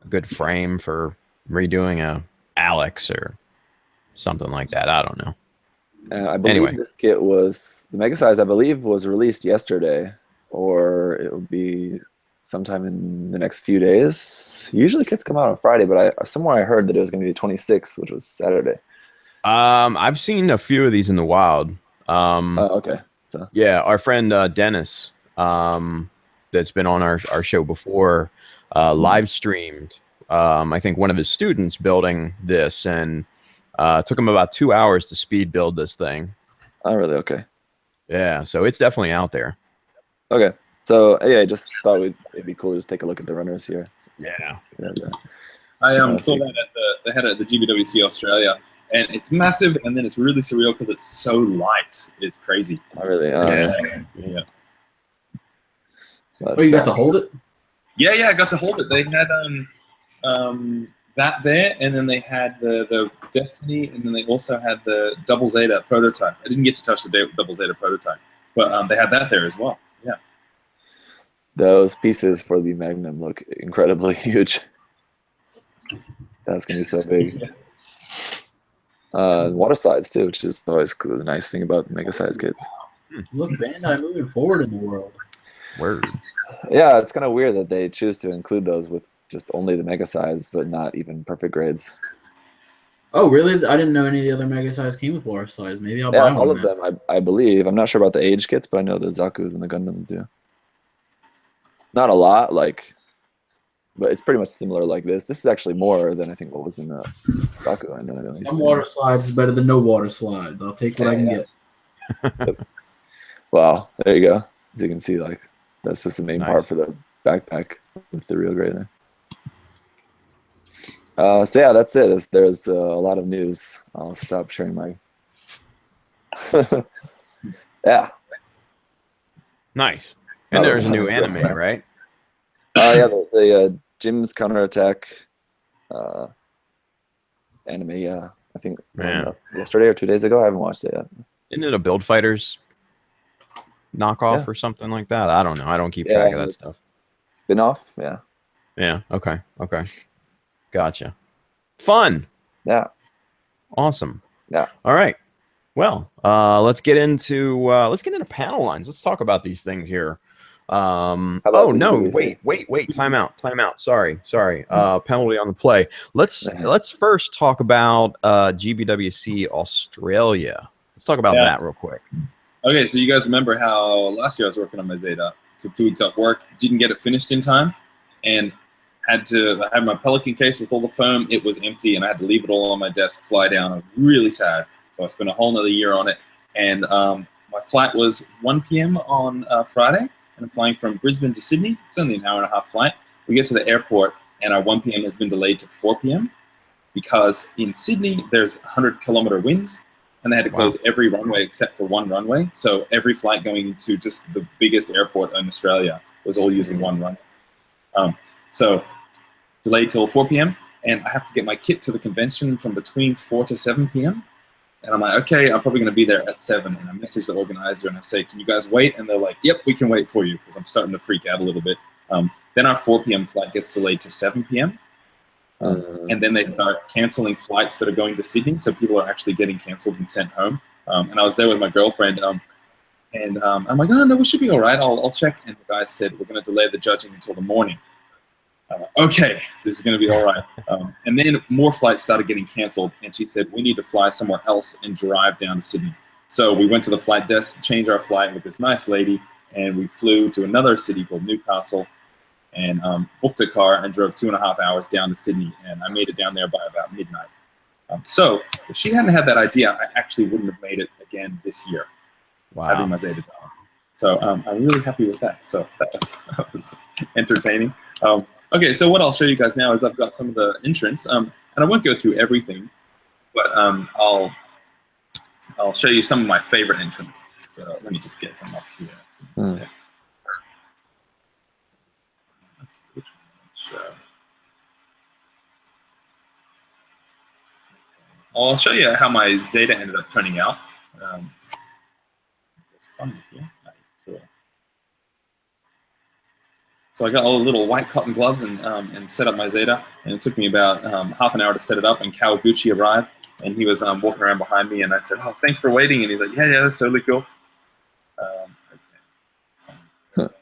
A good frame for redoing a Alex or something like that. I don't know. I believe this kit the Mega Size, I believe, was released yesterday, or it will be sometime in the next few days. Usually kits come out on Friday, but somewhere I heard that it was going to be the 26th, which was Saturday. I've seen a few of these in the wild. Okay. So yeah, our friend Dennis, that's been on our show before, live streamed. I think one of his students building this, and took him about 2 hours to speed build this thing. Oh, really? Okay. Yeah, so it's definitely out there. Okay. So yeah, I just thought it'd be cool to just take a look at the runners here. Yeah. I saw that they had it at the GBWC Australia, and it's massive, and then it's really surreal because it's so light. It's crazy. Oh, really? Yeah. But, you got to hold it? Yeah, I got to hold it. They had that there, and then they had the Destiny, and then they also had the Double Zeta prototype. I didn't get to touch the Double Zeta prototype, but they had that there as well. Yeah. Those pieces for the Magnum look incredibly huge. That's gonna be so big. Water slides too, which is always cool. The nice thing about Mega Size kits. Look, Bandai moving forward in the world. Word. Yeah, it's kind of weird that they choose to include those with just only the Mega Size, but not even perfect grades. Oh, really? I didn't know any of the other Mega Size came with water slides. Maybe I'll buy one. All of them, I believe. I'm not sure about the age kits, but I know the Zaku's and the Gundam do. Not a lot, but it's pretty much similar like this. This is actually more than I think what was in the Zaku. I know. Some water slides is better than no water slides. I'll take what I can get. Wow, there you go. As you can see, that's just the main part for the backpack with the real grade there. So yeah, that's it. There's a lot of news. I'll stop sharing my. Yeah. Nice. And there's a new anime, right? Yeah, the Jim's Counterattack anime. Yeah, I think yesterday or 2 days ago. I haven't watched it yet. Isn't it a Build Fighters knockoff or something like that? I don't know. I don't keep track of that stuff. Spin-off, yeah. Yeah. Okay. Gotcha. Fun. Yeah. Awesome. Yeah. All right. Well, let's get into panel lines. Let's talk about these things here. about Oh no! GWC? Wait! Time out! Sorry. Penalty on the play. Let's first talk about GBWC Australia. Let's talk about that real quick. Okay, so you guys remember how last year I was working on my Zeta, took 2 weeks off work, didn't get it finished in time, and I had my Pelican case with all the foam. It was empty, and I had to leave it all on my desk, fly down. I was really sad. So I spent a whole another year on it. And my flight was 1 p.m. on Friday, and I'm flying from Brisbane to Sydney. It's only an hour-and-a-half flight. We get to the airport, and our 1 p.m. has been delayed to 4 p.m. because in Sydney, there's 100-kilometer winds, and they had to close every runway except for one runway. So every flight going into just the biggest airport in Australia was all using one runway. So delayed till 4 p.m. and I have to get my kit to the convention from between 4 to 7 p.m. And I'm like, okay, I'm probably going to be there at 7. And I message the organizer and I say, can you guys wait? And they're like, yep, we can wait for you, because I'm starting to freak out a little bit. Then our 4 p.m. flight gets delayed to 7 p.m. And then they start canceling flights that are going to Sydney. So people are actually getting canceled and sent home. And I was there with my girlfriend. And I'm like, oh, no, we should be all right. I'll check. And the guy said, we're going to delay the judging until the morning. Okay, this is going to be all right. And then more flights started getting canceled, and she said, we need to fly somewhere else and drive down to Sydney. So we went to the flight desk, changed our flight with this nice lady, and we flew to another city called Newcastle and booked a car and drove 2.5 hours down to Sydney, and I made it down there by about midnight. So if she hadn't had that idea, I actually wouldn't have made it again this year, having my Zeta down. So I'm really happy with that. So that was entertaining. Okay, so what I'll show you guys now is I've got some of the entrants, and I won't go through everything, but I'll show you some of my favorite entrants. So let me just get some up here. I'll show you how my Zeta ended up turning out. It's fun here. So I got all the little white cotton gloves and set up my Zeta, and it took me about half an hour to set it up, and Kawaguchi arrived, and he was walking around behind me, and I said, oh, thanks for waiting, and he's like, yeah, that's totally cool. Okay.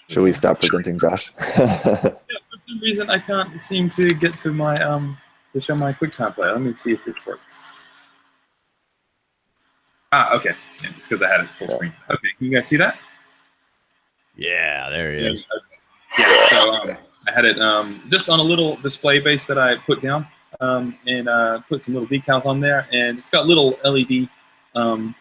Should we stop presenting, Josh? Yeah, for some reason, I can't seem to get to my to show my QuickTime play. Let me see if this works. Okay. Yeah, it's because I had it full screen. Okay, can you guys see that? Yeah, there he is. Yeah, so I had it just on a little display base that I put down and put some little decals on there, and it's got little LED going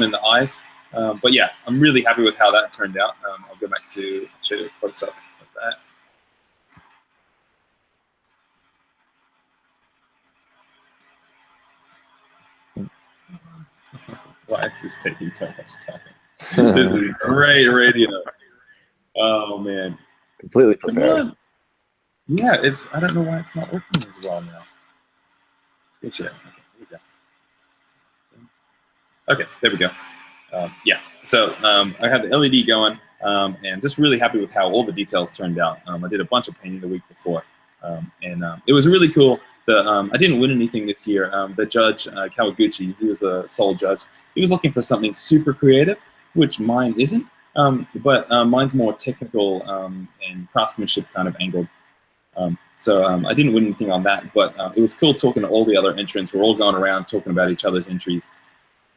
in the eyes. But yeah, I'm really happy with how that turned out. I'll go back to show you a close up of that. Why is this taking so much time? This is great radio. Oh man. Completely prepared. Yeah, I don't know why it's not working as well now. Good shit. Okay, there we go. Yeah, so I had the LED going, and just really happy with how all the details turned out. I did a bunch of painting the week before, and it was really cool. I didn't win anything this year. The judge, Kawaguchi, he was the sole judge. He was looking for something super creative, which mine isn't, but mine's more technical and craftsmanship kind of angled. So I didn't win anything on that, but it was cool talking to all the other entrants. We're all going around talking about each other's entries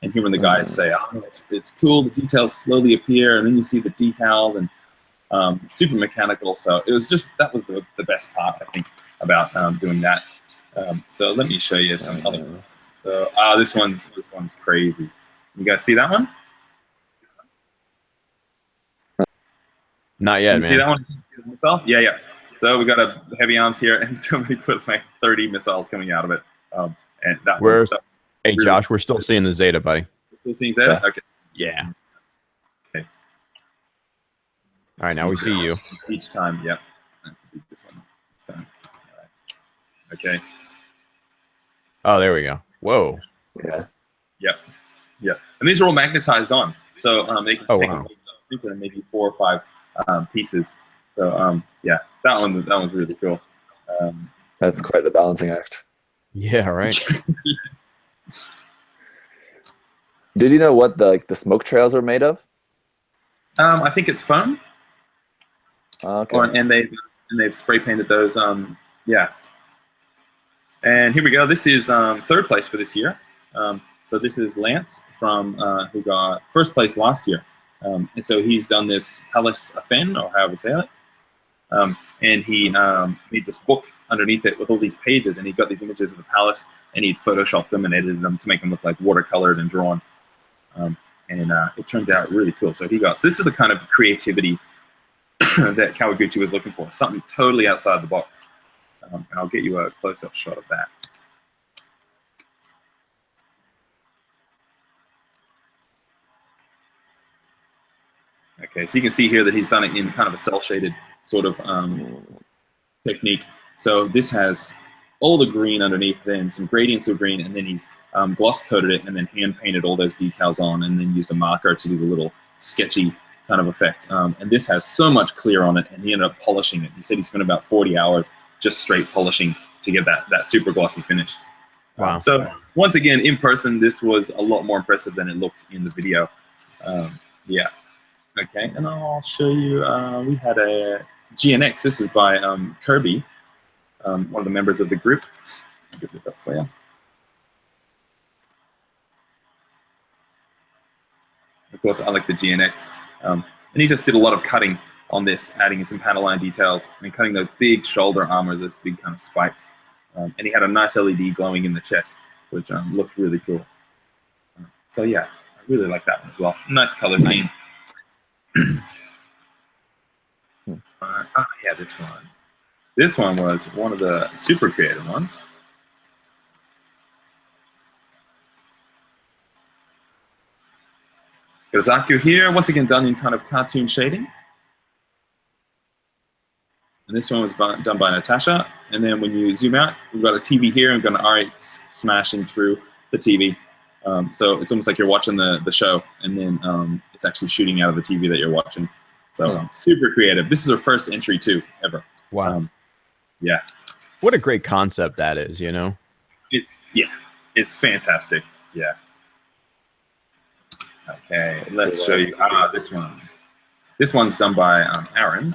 and hearing the guys say, oh, it's cool, the details slowly appear, and then you see the decals, and super mechanical. So it was just, that was the best part, I think, about doing that. So let me show you some other ones. So this one's crazy. You guys see that one? Not yet, man. See that one? Missile? Yeah, yeah. So we got a heavy arms here, and somebody put like 30 missiles coming out of it. And that was stuff. Hey, really, Josh, we're still seeing the Zeta, buddy. Still seeing Zeta? Okay. Yeah. Okay. All right, now we see you. Each time, yep. This one. This time. All right. Okay. Oh, there we go. Whoa. Yeah. Yep. Yep. And these are all magnetized on, so they can take maybe 4 or 5 pieces. So yeah, that one's really cool. That's quite the balancing act. Yeah, right. Did you know what the smoke trails were made of? I think it's foam. Okay. And they've spray painted those. Yeah. And here we go. This is third place for this year. So this is Lance from who got first place last year. And so he's done this Palace Afen, or however you say it. And he made this book underneath it with all these pages, and he got these images of the palace, and he'd photoshopped them and edited them to make them look like watercolored and drawn. And it turned out really cool. So this is the kind of creativity that Kawaguchi was looking for, something totally outside the box. And I'll get you a close-up shot of that. Okay, so you can see here that he's done it in kind of a cell-shaded sort of technique. So this has all the green underneath, then some gradients of green, and then he's gloss-coated it and then hand-painted all those decals on, and then used a marker to do the little sketchy kind of effect. And this has so much clear on it, and he ended up polishing it. He said he spent about 40 hours just straight polishing to get that super glossy finish. Wow. So once again, in person, this was a lot more impressive than it looks in the video. Yeah. Okay, and I'll show you, we had a GNX. This is by Kirby, one of the members of the group. I'll get this up for you. Of course, I like the GNX. And he just did a lot of cutting on this, adding in some panel line details and cutting those big shoulder armors, those big kind of spikes. And he had a nice LED glowing in the chest, which looked really cool. So yeah, I really like that one as well. Nice color scheme. Yeah, this one. This one was one of the super creative ones. Got Zaku here, once again done in kind of cartoon shading. And this one was done by Natasha. And then when you zoom out, we've got a TV here, and we've got an R8 smashing through the TV. So it's almost like you're watching the show, and then it's actually shooting out of the TV that you're watching. So super creative. This is her first entry too, ever. Wow. Yeah. What a great concept that is, you know? It's fantastic. Yeah. Okay, let's show you this one. This one's done by Aaron.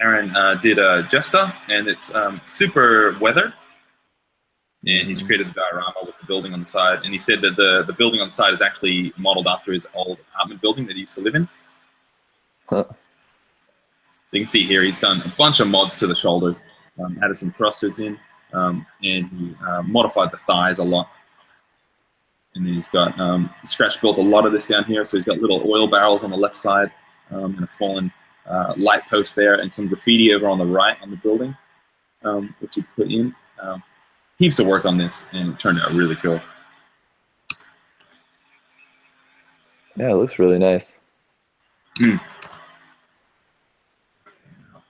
Aaron did Jester, and it's super weather. And he's created the diorama with the building on the side. And he said that the building on the side is actually modeled after his old apartment building that he used to live in. So you can see here he's done a bunch of mods to the shoulders, added some thrusters in, and he modified the thighs a lot. And then he's got Scratch built a lot of this down here. So he's got little oil barrels on the left side, and a fallen light post there, and some graffiti over on the right on the building, which he put in. Heaps of work on this, and it turned out really cool. Yeah, it looks really nice. I'll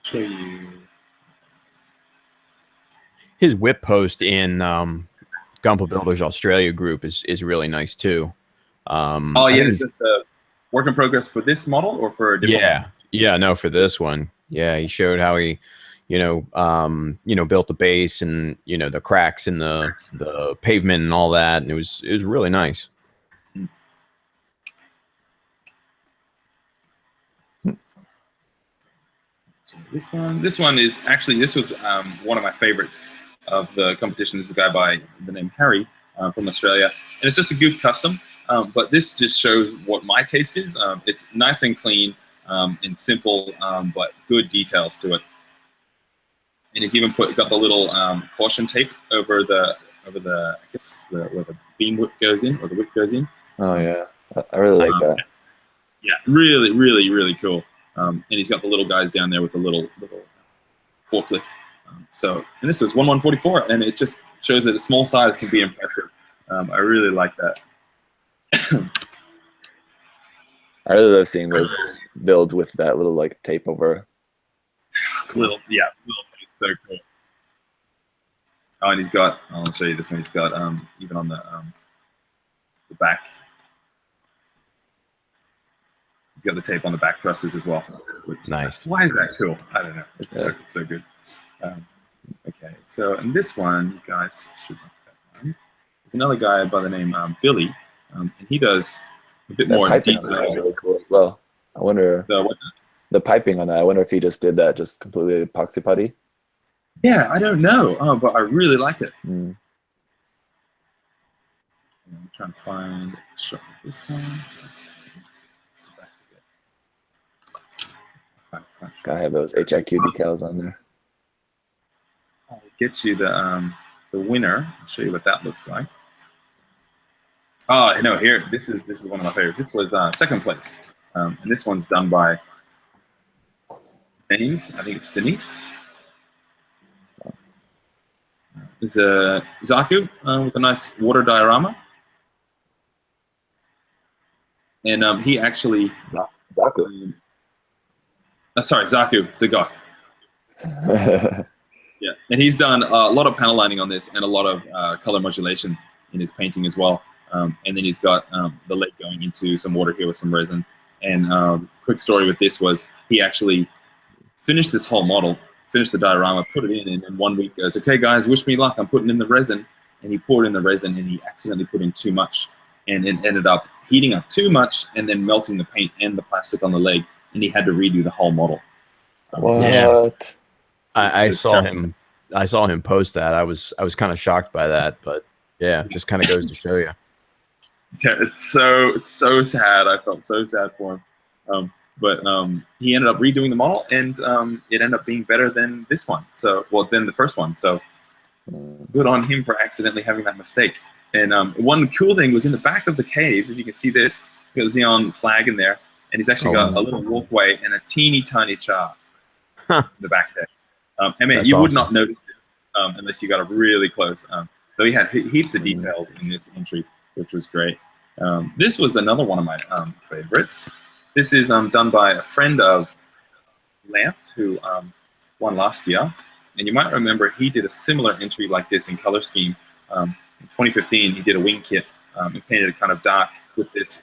show you. His whip post in Gunpla Builders Australia group is really nice too. Oh yeah, is this the work in progress for this model or for a different one? Yeah, no, for this one. Yeah, he showed how he, built the base and the cracks in the pavement and all that, and it was really nice. This one is actually, this was one of my favorites of the competition. This is a guy by the name Harry from Australia, and it's just a goof custom. But this just shows what my taste is. It's nice and clean and simple, but good details to it. And he's even got the little caution tape over the I guess where the beam whip goes in, or the whip goes in. Oh yeah, I really like that. Yeah, really, really, really cool. And he's got the little guys down there with the little forklift. And this was 1144, and it just shows that a small size can be impressive. I really like that. I really love seeing those builds with that little like tape over. Little so cool. Oh, and he's got, I'll show you this one. He's got even on the back. He's got the tape on the back thrusters as well. Nice. Why is that cool? I don't know. It's so good. Okay, so in this one, you guys should like that one. There's another guy by the name Billy, and he does a bit more piping on that is really cool as well. I wonder the piping on that. I wonder if he just did that just completely epoxy putty. Yeah, I don't know, but I really like it. Mm. I'm trying to find a shot of this one. Gotta have those HIQ decals on there. I'll get you the winner. I'll show you what that looks like. Oh no, here this is one of my favorites. This was second place, and this one's done by names. I think it's Denise. It's a Zaku with a nice water diorama, and he actually Zaku. Sorry, Zagok. Yeah, and he's done a lot of panel lining on this and a lot of color modulation in his painting as well. And then he's got the leg going into some water here with some resin. And quick story with this was he actually finished this whole model, finished the diorama, put it in, and in 1 week goes, okay, guys, wish me luck. I'm putting in the resin. And he poured in the resin, and he accidentally put in too much. And it ended up heating up too much and then melting the paint and the plastic on the leg. And he had to redo the whole model. What? Yeah. I saw him. I saw him post that. I was kind of shocked by that, but yeah, it just kind of goes to show you. It's so sad. I felt so sad for him. But he ended up redoing the model, and it ended up being better than this one. Than the first one. So good on him for accidentally having that mistake. And one cool thing was in the back of the cave. If you can see this, got the Xeon flag in there, and he's actually got a little walkway and a teeny tiny char in the back there. I mean, you would not notice it unless you got up really close. So he had heaps of details in this entry, which was great. This was another one of my favorites. This is done by a friend of Lance, who won last year. And you might remember he did a similar entry like this in color scheme. In 2015, he did a wing kit and painted it kind of dark with this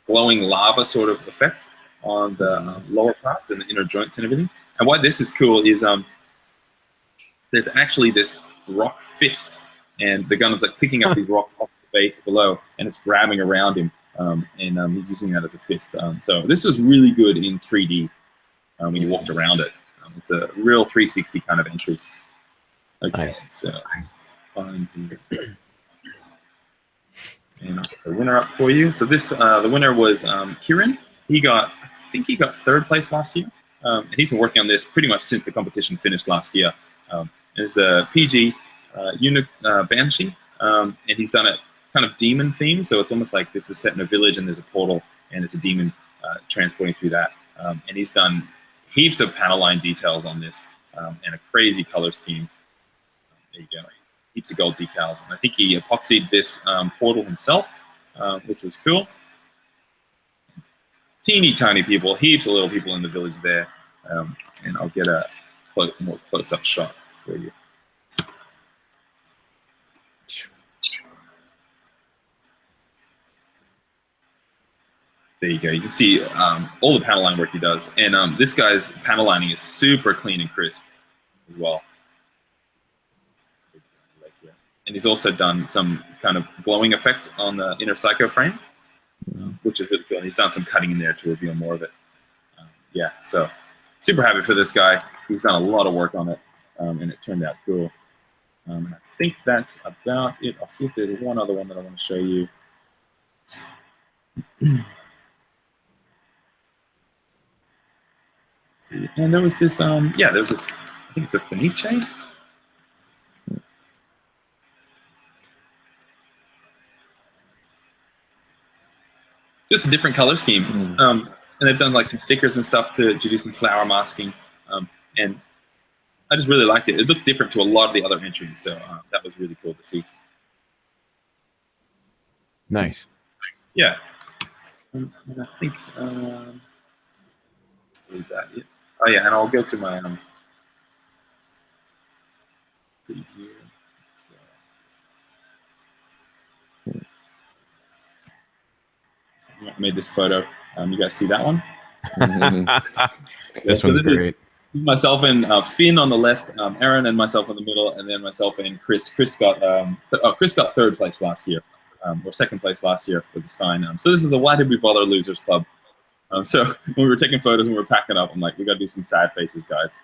glowing lava sort of effect on the lower parts and the inner joints and everything. And why this is cool is there's actually this rock fist, and the Gundam's like picking up these rocks off the base below, and it's grabbing around him, and he's using that as a fist. So this was really good in 3D when you walked around it. It's a real 360 kind of entry. Okay, nice. So find the and I'll put the winner up for you. So this the winner was Kieran. I think he got third place last year. And he's been working on this pretty much since the competition finished last year. It's a PG Unit Banshee, and he's done a kind of demon theme, so it's almost like this is set in a village and there's a portal and it's a demon transporting through that. And he's done heaps of panel line details on this and a crazy color scheme. There you go. Heaps of gold decals. And I think he epoxied this portal himself, which was cool. Teeny tiny people, heaps of little people in the village there. And I'll get a more close-up shot for you. There you go. You can see all the panel line work he does. And this guy's panel lining is super clean and crisp as well. And he's also done some kind of glowing effect on the inner psycho frame, which is really cool. And he's done some cutting in there to reveal more of it. Yeah, so super happy for this guy. He's done a lot of work on it, and it turned out cool. And I think that's about it. I'll see if there's one other one that I want to show you. See. And there was this, yeah, there was this, I think it's a Fenice. Just a different color scheme. And they've done like some stickers and stuff to do some flower masking. And I just really liked it. It looked different to a lot of the other entries, so that was really cool to see. Nice. Yeah. And I think, is that it? Oh yeah, and I'll go to my preview. So I made this photo. You guys see that one? This so one's this is great. myself and Finn on the left, Aaron and myself in the middle, and then myself and Chris. Chris got third place last year, or second place last year with the Stein. So this is the Why Did We Bother Losers Club. So when we were taking photos and we were packing up, I'm like, we got to do some sad faces, guys,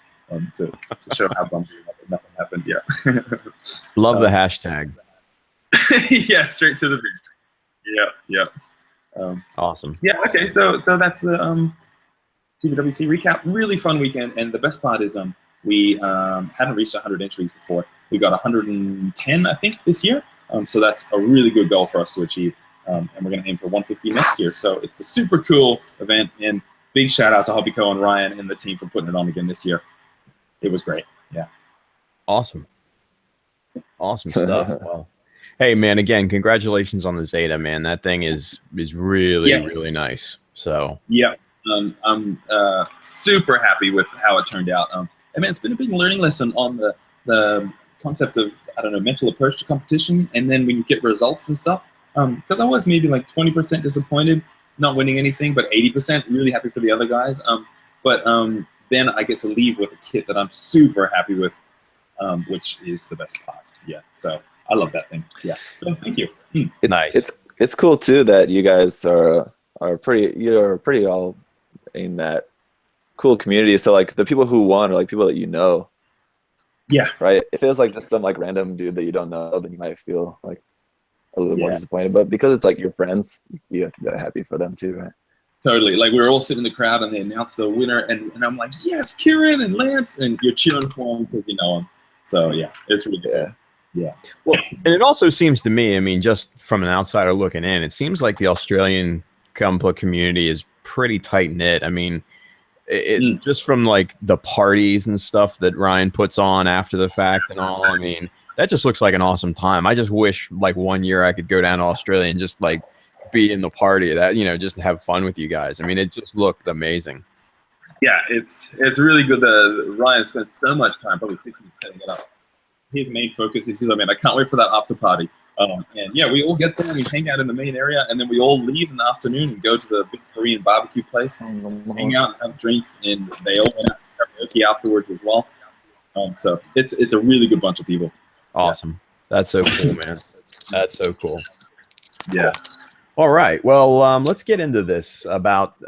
to show how bumpy nothing happened. Yeah. Love the hashtag. Yeah, straight to the beach. Yeah. Awesome. Yeah. Okay. So that's the GBWC recap. Really fun weekend, and the best part is we hadn't reached 100 entries before. We got 110, I think, this year. So that's a really good goal for us to achieve. And we're going to aim for 150 next year. So it's a super cool event, and big shout out to Hobbyco and Ryan and the team for putting it on again this year. It was great. Yeah. Awesome stuff. Well, hey man, again, congratulations on the Zeta, man. That thing is really really nice. So yeah, I'm super happy with how it turned out. I mean, it's been a big learning lesson on the concept of, I don't know, mental approach to competition, and then when you get results and stuff. Because I was maybe like 20% disappointed, not winning anything, but 80% really happy for the other guys. But then I get to leave with a kit that I'm super happy with, which is the best part. Yeah, so I love that thing. Yeah, so thank you. It's nice. It's cool too that you guys are pretty all in that cool community. So like the people who won are like people that you know. Yeah. Right. If it was like just some like random dude that you don't know, then you might feel like a little more disappointed, but because it's like your friends, you have to be happy for them too, right? Totally. Like we were all sitting in the crowd and they announced the winner, and I'm like, yes, Kieran and Lance, and you're cheering for them because you know them. So yeah, it's really good. Yeah. Well, and it also seems to me, I mean, just from an outsider looking in, it seems like the Australian Gunpla community is pretty tight knit. I mean, just from like the parties and stuff that Ryan puts on after the fact and all, I mean, that just looks like an awesome time. I just wish like one year I could go down to Australia and just like be in the party, that, you know, just have fun with you guys. I mean, it just looked amazing. Yeah, it's really good that Ryan spent so much time, probably 6 weeks, setting it up. His main focus is, I mean, I can't wait for that after party. And yeah, we all get there and we hang out in the main area, and then we all leave in the afternoon and go to the big Korean barbecue place, hang out and have drinks, and they all went out to karaoke afterwards as well. So it's a really good bunch of people. Awesome. That's so cool, man. That's so cool. Yeah. All right. Well, let's get into this about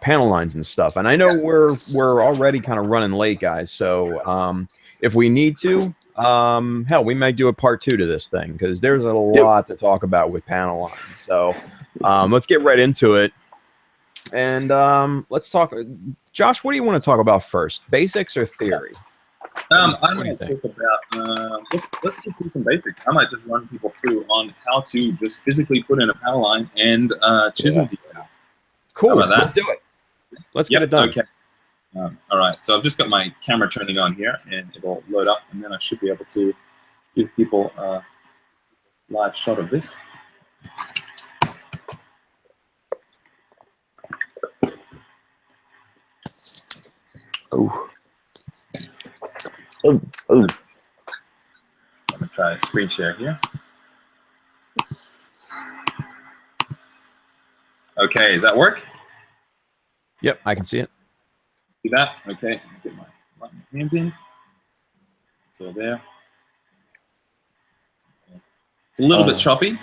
panel lines and stuff. And I know we're already kind of running late, guys. So if we need to, hell, we might do a part 2 to this thing because there's a lot to talk about with panel lines. So let's get right into it. And let's talk. Josh, what do you want to talk about first? Basics or theory? I might talk about, let's just do some basics. I might just run people through on how to just physically put in a panel line and chisel detail. Cool. Let's do it. Let's get it done. Okay. All right. So I've just got my camera turning on here, and it'll load up, and then I should be able to give people a live shot of this. Oh. I'm going to try a screen share here. Okay, does that work? Yep, I can see it. See that? Okay, get my hands in. So there. It's a little bit choppy.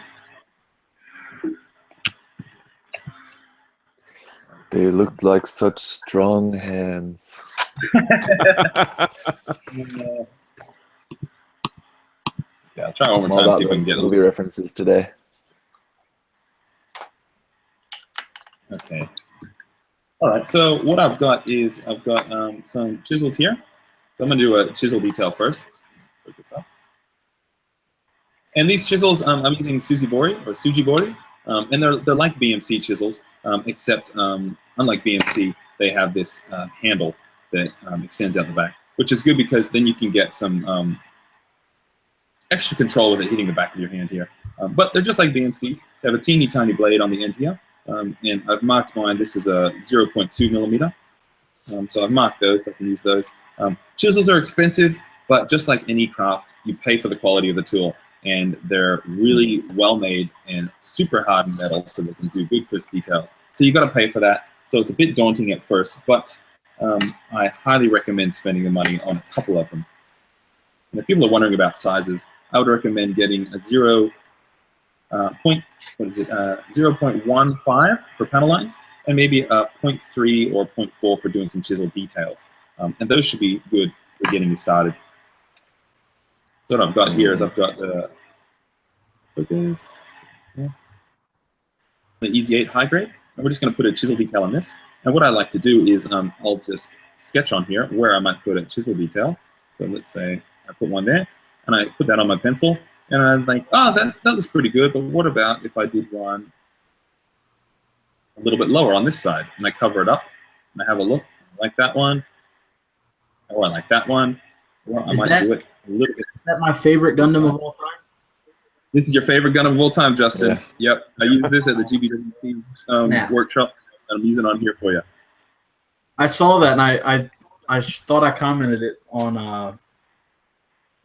They looked like such strong hands. Yeah, I'll try one more time, see if we can get movie references today. Okay. All right, so what I've got is I've got some chisels here. So I'm going to do a chisel detail first. Put this up. And these chisels, I'm using Sujibori, and they're like BMC chisels, except unlike BMC, they have this handle that extends out the back, which is good because then you can get some extra control with it hitting the back of your hand here. But they're just like BMC. They have a teeny tiny blade on the end here. And I've marked mine. This is a 0.2 millimeter. So I've marked those. I can use those. Chisels are expensive, but just like any craft, you pay for the quality of the tool. and they're really well made and super hard metal, so they can do good crisp details. So you got to pay for that. So it's a bit daunting at first, but I highly recommend spending the money on a couple of them. And if people are wondering about sizes, I would recommend getting a 0.15 for panel lines, and maybe a 0.3 or 0.4 for doing some chisel details. And those should be good for getting you started. So what I've got here is I've got the focus, yeah, the Easy 8 high grade, and we're just going to put a chisel detail on this. And what I like to do is I'll just sketch on here where I might put a chisel detail. So let's say I put one there, and I put that on my pencil, and I'm like, oh, that looks pretty good, but what about if I did one a little bit lower on this side, and I cover it up, and I have a look, I like that one, or I like that one, or I might do it a little bit. Is that my favorite Gundam of all time? This is your favorite Gundam of all time, Justin. Yeah. Yep, I use this at the GBWC workshop, and I'm using it on here for you. I saw that, and I thought I commented it on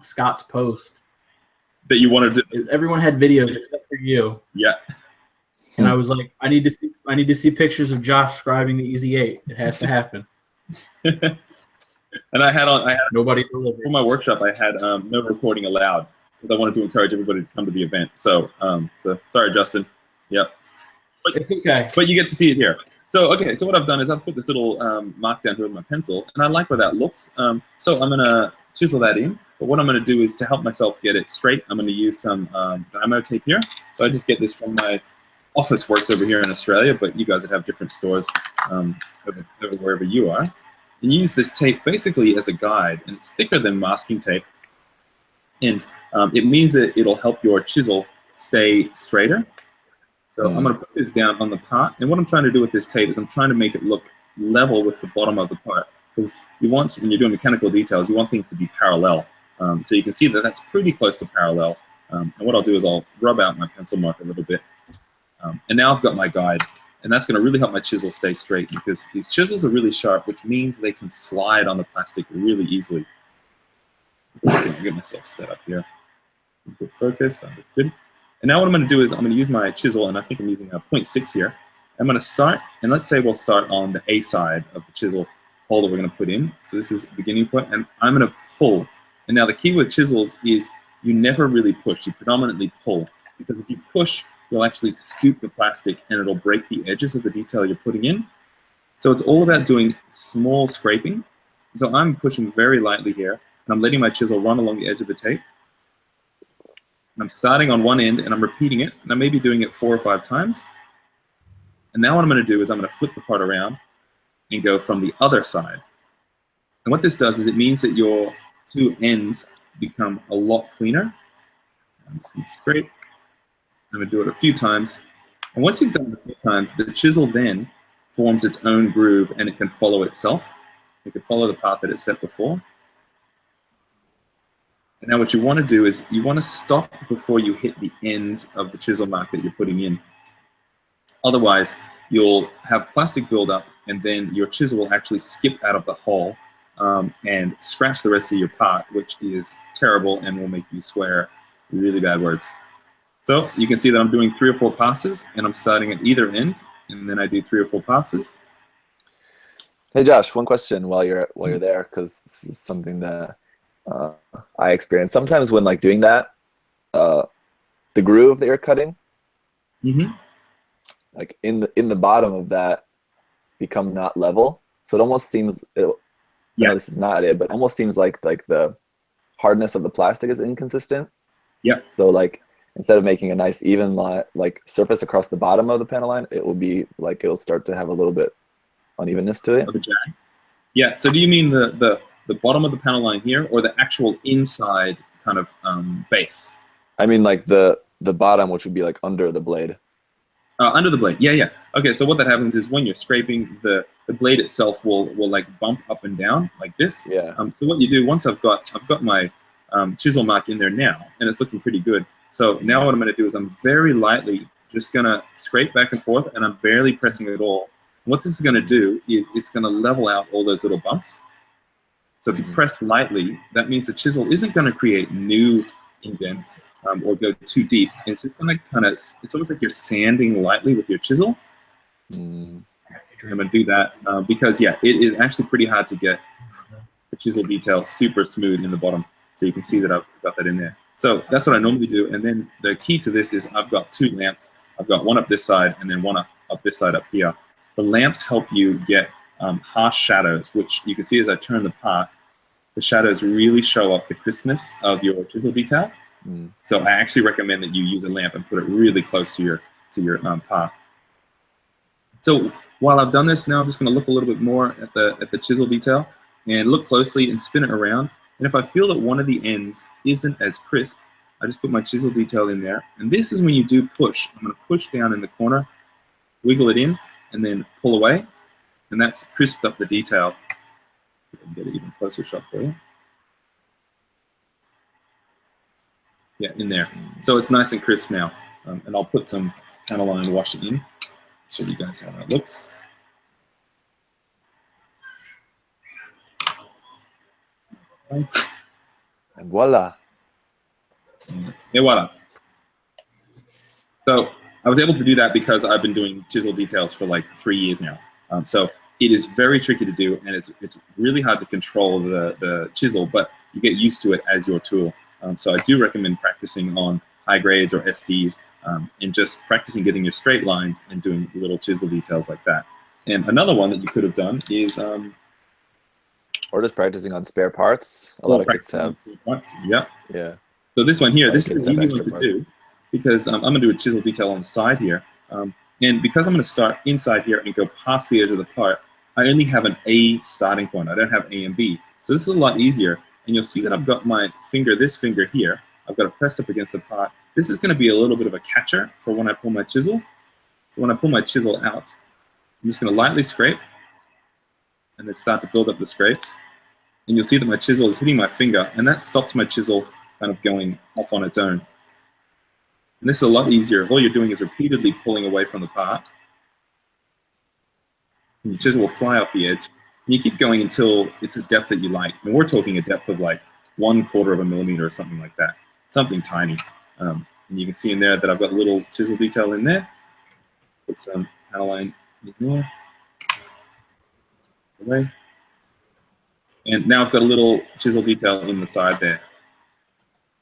Scott's post. That you wanted to. Everyone had videos except for you. Yeah. And I was like, I need to see pictures of Josh scribing the Easy 8. It has to happen. And I had nobody delivered. For my workshop. I had no recording allowed because I wanted to encourage everybody to come to the event. So sorry, Justin. Yep. But, it's okay. But you get to see it here. So okay. So what I've done is I've put this little mark down here with my pencil, and I like where that looks. So I'm gonna chisel that in. But what I'm going to do is to help myself get it straight, I'm going to use some Dymo tape here. So I just get this from my Office Works over here in Australia, but you guys that have different stores wherever you are. And use this tape basically as a guide, and it's thicker than masking tape. And it means that it'll help your chisel stay straighter. So I'm going to put this down on the part, and what I'm trying to do with this tape is I'm trying to make it look level with the bottom of the part. Because you want, when you're doing mechanical details, you want things to be parallel. So you can see that that's pretty close to parallel. And what I'll do is I'll rub out my pencil mark a little bit. And now I've got my guide. And that's going to really help my chisel stay straight, because these chisels are really sharp, which means they can slide on the plastic really easily. I'll get myself set up here. Good focus. That's good. And now what I'm going to do is I'm going to use my chisel, and I think I'm using a 0.6 here. I'm going to start, and let's say we'll start on the A side of the chisel hole that we're going to put in. So this is the beginning point, and I'm going to pull. And now the key with chisels is you never really push, you predominantly pull. Because if you push, you'll actually scoop the plastic and it'll break the edges of the detail you're putting in. So it's all about doing small scraping. So I'm pushing very lightly here, and I'm letting my chisel run along the edge of the tape. And I'm starting on one end and I'm repeating it, and I may be doing it 4 or 5 times. And now what I'm going to do is I'm going to flip the part around and go from the other side. And what this does is it means that your 2 ends become a lot cleaner. I'm just going to scrape. I'm going to do it a few times. And once you've done it a few times, the chisel then forms its own groove, and it can follow itself. It can follow the path that it set before. And now what you want to do is you want to stop before you hit the end of the chisel mark that you're putting in. Otherwise, you'll have plastic buildup, and then your chisel will actually skip out of the hole and scratch the rest of your part, which is terrible and will make you swear really bad words. So you can see that I'm doing 3 or 4 passes, and I'm starting at either end, and then I do 3 or 4 passes. Hey Josh, one question while you're there, because this is something that I experience sometimes when doing that. The groove that you're cutting, like in the bottom of that, becomes not level. So it almost seems, yeah, this is not it, but it almost seems like the hardness of the plastic is inconsistent. Yeah. So instead of making a nice even line, surface across the bottom of the panel line, it will be it'll start to have a little bit unevenness to it. Of the jag. Yeah. So do you mean the bottom of the panel line here, or the actual inside kind of base? I mean the bottom, which would be under the blade. Under the blade, yeah. Okay, so what that happens is when you're scraping, the blade itself will bump up and down like this. Yeah. So what you do, once I've got my chisel mark in there now, and it's looking pretty good. So now what I'm going to do is I'm very lightly just going to scrape back and forth, and I'm barely pressing it at all. What this is going to do is it's going to level out all those little bumps. So if you press lightly, that means the chisel isn't going to create new indents. or go too deep. And it's just going to kind of, it's almost like you're sanding lightly with your chisel. Mm. I'm going to do that because, yeah, it is actually pretty hard to get the chisel detail super smooth in the bottom. So you can see that I've got that in there. So that's what I normally do. And then the key to this is I've got 2 lamps. I've got one up this side and then one up this side up here. The lamps help you get harsh shadows, which you can see as I turn the part, the shadows really show up the crispness of your chisel detail. Mm. So I actually recommend that you use a lamp and put it really close to your part. So while I've done this, now I'm just going to look a little bit more at the chisel detail and look closely and spin it around. And if I feel that one of the ends isn't as crisp, I just put my chisel detail in there. And this is when you do push. I'm going to push down in the corner, wiggle it in, and then pull away. And that's crisped up the detail. So I can get an even closer shot for you. Yeah, in there. So it's nice and crisp now. And I'll put some panel line wash it in. Show you guys how that looks. And voila. And voila. So I was able to do that because I've been doing chisel details for like 3 years now. So it is very tricky to do, and it's really hard to control the chisel, but you get used to it as your tool. So I do recommend practicing on high grades or SDs and just practicing getting your straight lines and doing little chisel details like that. And another one that you could have done is... or just practicing on spare parts. A lot of kids have. Yeah. Yeah. So this one here, this is an easy one to do because I'm going to do a chisel detail on the side here. And because I'm going to start inside here and go past the edge of the part, I only have an A starting point. I don't have A and B. So this is a lot easier. And you'll see that I've got my finger, this finger here. I've got to press up against the part. This is going to be a little bit of a catcher for when I pull my chisel. So when I pull my chisel out, I'm just going to lightly scrape and then start to build up the scrapes. And you'll see that my chisel is hitting my finger, and that stops my chisel kind of going off on its own. And this is a lot easier. All you're doing is repeatedly pulling away from the part. And your chisel will fly off the edge. And you keep going until it's a depth that you like. And we're talking a depth of like 1/4 of a millimeter or something like that. Something tiny. And you can see in there that I've got a little chisel detail in there. Put some panel line in there. Away. And now I've got a little chisel detail in the side there.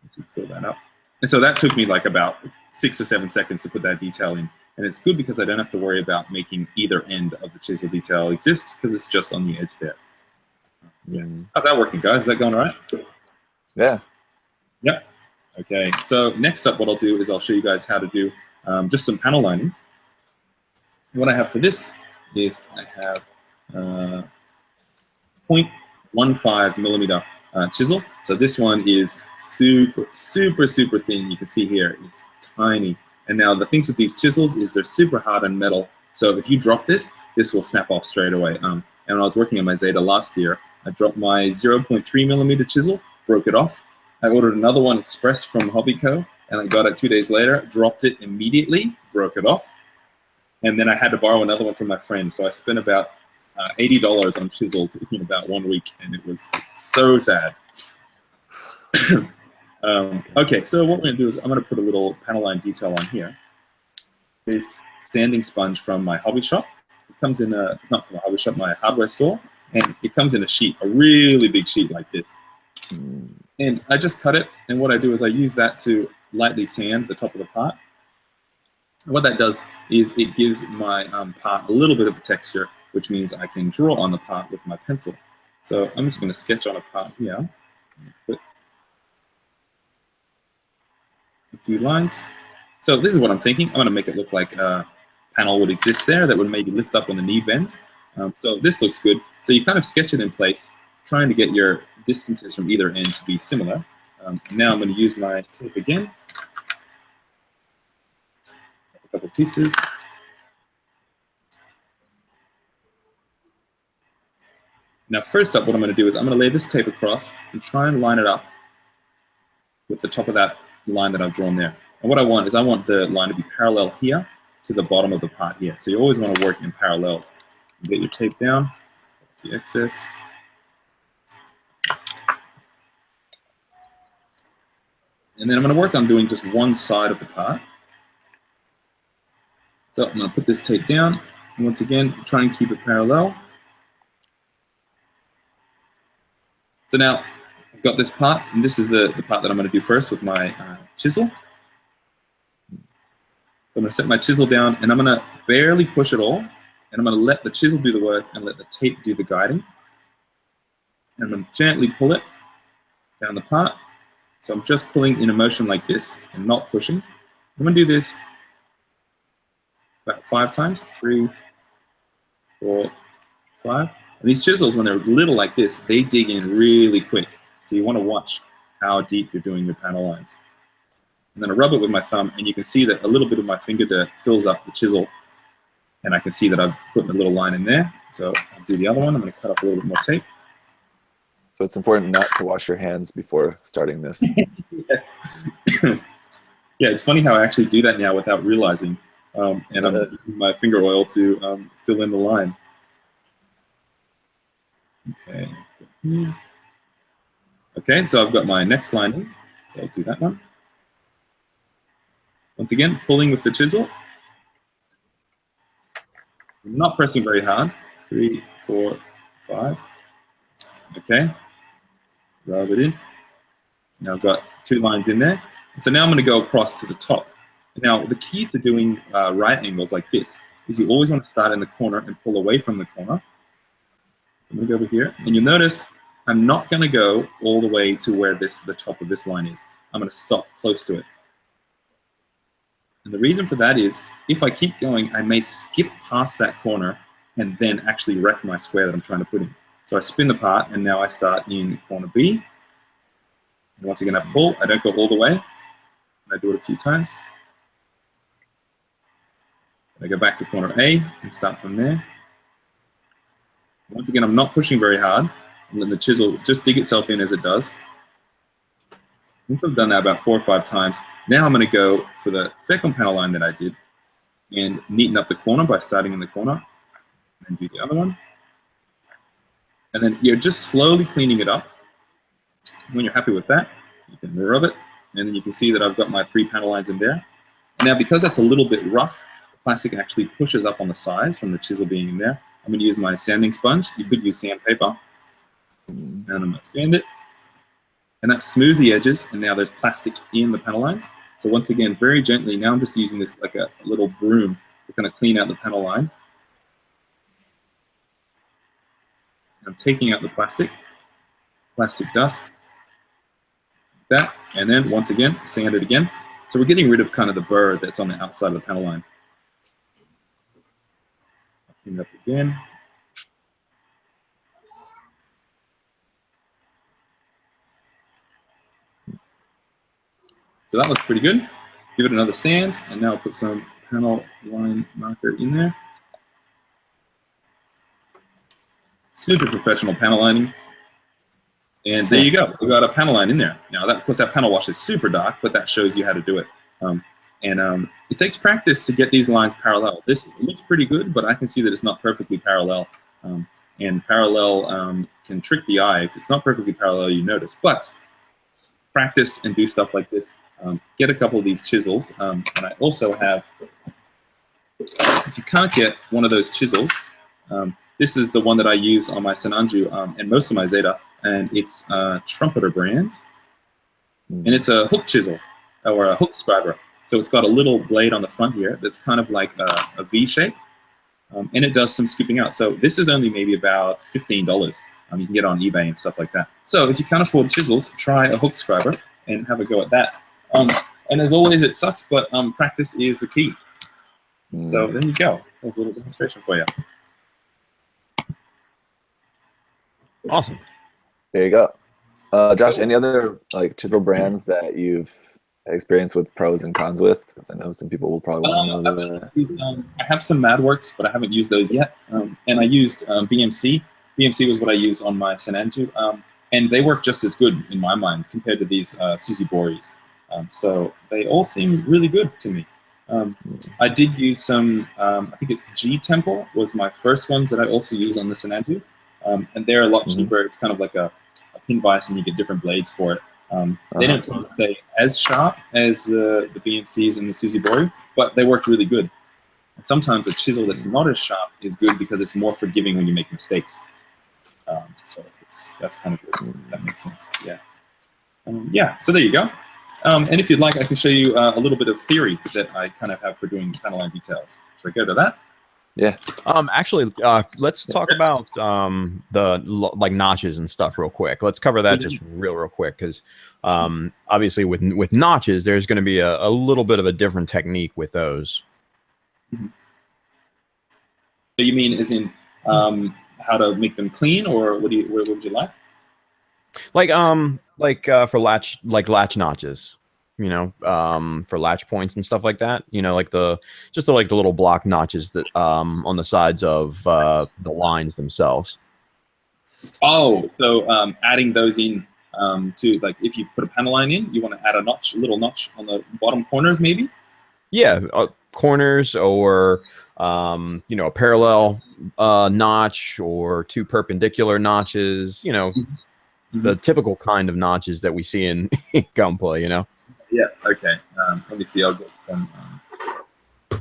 You can fill that up. And so that took me like about 6 or 7 seconds to put that detail in. And it's good because I don't have to worry about making either end of the chisel detail exist because it's just on the edge there. Yeah. How's that working, guys? Is that going all right? Yeah. Yep. Okay. So next up, what I'll do is I'll show you guys how to do just some panel lining. What I have for this is I have 0.15 millimeter chisel. So this one is super, super, super thin. You can see here, it's tiny. And now the things with these chisels is they're super hard on metal. So if you drop this, this will snap off straight away. And when I was working on my Zeta last year, I dropped my 0.3 millimeter chisel, broke it off. I ordered another one express from Hobbyco, and I got it 2 days later, dropped it immediately, broke it off. And then I had to borrow another one from my friend. So I spent about $80 on chisels in about 1 week, and it was so sad. Okay, so what we're going to do is I'm going to put a little panel line detail on here. This sanding sponge from my hobby shop. It comes in a, not from a hobby shop, my hardware store, and it comes in a sheet, a really big sheet like this. And I just cut it, and what I do is I use that to lightly sand the top of the part. And what that does is it gives my part a little bit of a texture, which means I can draw on the part with my pencil. So I'm just going to sketch on a part here. Put a few lines. So this is what I'm thinking. I'm going to make it look like a panel would exist there that would maybe lift up when the knee bends. So this looks good. So you kind of sketch it in place, trying to get your distances from either end to be similar. Now I'm going to use my tape again. A couple pieces. Now first up, what I'm going to do is I'm going to lay this tape across and try and line it up with the top of that line that I've drawn there. And what I want is I want the line to be parallel here to the bottom of the part here. So you always want to work in parallels. You get your tape down, the excess. And then I'm going to work on doing just one side of the part. So I'm going to put this tape down, and once again, try and keep it parallel. So now I've got this part, and this is the part that I'm going to do first with my chisel. So I'm going to set my chisel down, and I'm going to barely push it all, and I'm going to let the chisel do the work and let the tape do the guiding. And I'm going to gently pull it down the part. So I'm just pulling in a motion like this and not pushing. I'm going to do this about 5 times. 3, 4, 5. And these chisels, when they're little like this, they dig in really quick. So you want to watch how deep you're doing your panel lines. And then I rub it with my thumb, and you can see that a little bit of my finger dirt fills up the chisel. And I can see that I've put a little line in there. So I'll do the other one. I'm going to cut up a little bit more tape. So it's important not to wash your hands before starting this. Yes. Yeah, it's funny how I actually do that now without realizing. And I'm using my finger oil to fill in the line. Okay. Okay, so I've got my next line in. So I'll do that one. Once again, pulling with the chisel. I'm not pressing very hard. 3, 4, 5. Okay. Rub it in. Now I've got 2 lines in there. So now I'm going to go across to the top. Now the key to doing right angles like this is you always want to start in the corner and pull away from the corner. I'm going to go over here, and you'll notice I'm not going to go all the way to where the top of this line is. I'm going to stop close to it. And the reason for that is, if I keep going, I may skip past that corner and then actually wreck my square that I'm trying to put in. So I spin the part, and now I start in corner B. And once again, I pull. I don't go all the way. And I do it a few times. I go back to corner A and start from there. Once again, I'm not pushing very hard. I'm letting the chisel just dig itself in as it does. Once I've done that about 4 or 5 times, now I'm going to go for the second panel line that I did and neaten up the corner by starting in the corner and do the other one. And then you're just slowly cleaning it up. When you're happy with that, you can rub it, and then you can see that I've got my 3 panel lines in there. Now, because that's a little bit rough, the plastic actually pushes up on the sides from the chisel being in there. I'm going to use my sanding sponge. You could use sandpaper. And I'm going to sand it. And that smooths the edges, and now there's plastic in the panel lines. So once again, very gently, now I'm just using this like a little broom to kind of clean out the panel line. I'm taking out the plastic dust, like that, and then once again, sand it again. So we're getting rid of kind of the burr that's on the outside of the panel line. Clean it up again. So that looks pretty good. Give it another sand, and now I'll put some panel line marker in there. Super professional panel lining. And there you go. We got a panel line in there. Now, of course, that panel wash is super dark, but that shows you how to do it. It takes practice to get these lines parallel. This looks pretty good, but I can see that it's not perfectly parallel. And parallel can trick the eye. If it's not perfectly parallel, you notice. But practice and do stuff like this. Get a couple of these chisels. And I also have, if you can't get one of those chisels, this is the one that I use on my Senanju and most of my Zeta, and it's a Trumpeter brand. And it's a hook chisel, or a hook scriber. So it's got a little blade on the front here that's kind of like a V shape, and it does some scooping out. So this is only maybe about $15. You can get it on eBay and stuff like that. So if you can't afford chisels, try a hook scriber and have a go at that. And as always, it sucks, but practice is the key. So there you go. There's a little demonstration for you. Awesome. There you go. Josh, any other like chisel brands that you've experienced with pros and cons with? Because I know some people will probably want to know that. I have some MadWorks, but I haven't used those yet. And I used BMC. BMC was what I used on my Senanju. And they work just as good in my mind compared to these Suzuboris. So they all seem really good to me. I did use some, I think it's G Temple was my first ones that I also use on the Senanju. And they're a lot cheaper. It's kind of like a pin vise, and you get different blades for it. They don't tend to stay as sharp as the BMCs and the Suzibori, but they work really good. And sometimes a chisel that's not as sharp is good because it's more forgiving when you make mistakes. So that's kind of good. If that makes sense. Yeah. Yeah. So there you go. And if you'd like, I can show you a little bit of theory that I kind of have for doing panel line details. Should I go to that? Yeah. Actually, let's talk about the like notches and stuff real quick. Let's cover that just real quick, because obviously with notches, there's going to be a little bit of a different technique with those. So you mean as in how to make them clean, or what would you like? Like for latch notches, you know, for latch points and stuff like that, you know, like the little block notches that on the sides of the lines themselves. Oh, so adding those in to, like, if you put a panel line in, you want to add a little notch on the bottom corners, maybe? Yeah, corners, or you know, a parallel notch, or two perpendicular notches, you know, the typical kind of notches that we see in Gunpla, you know. Yeah. Okay. Let me see. I'll get some. I'll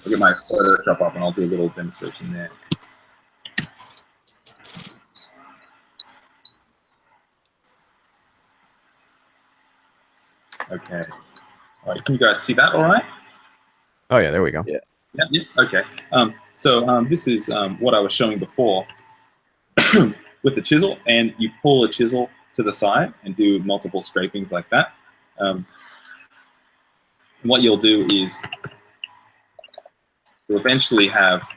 get my Photoshop up, and I'll do a little demonstration there. Okay. All right. Can you guys see that? All right. Oh yeah, there we go. Yeah. Yeah. Okay. So this is what I was showing before with the chisel, and you pull a chisel to the side and do multiple scrapings like that. And what you'll do is you'll eventually have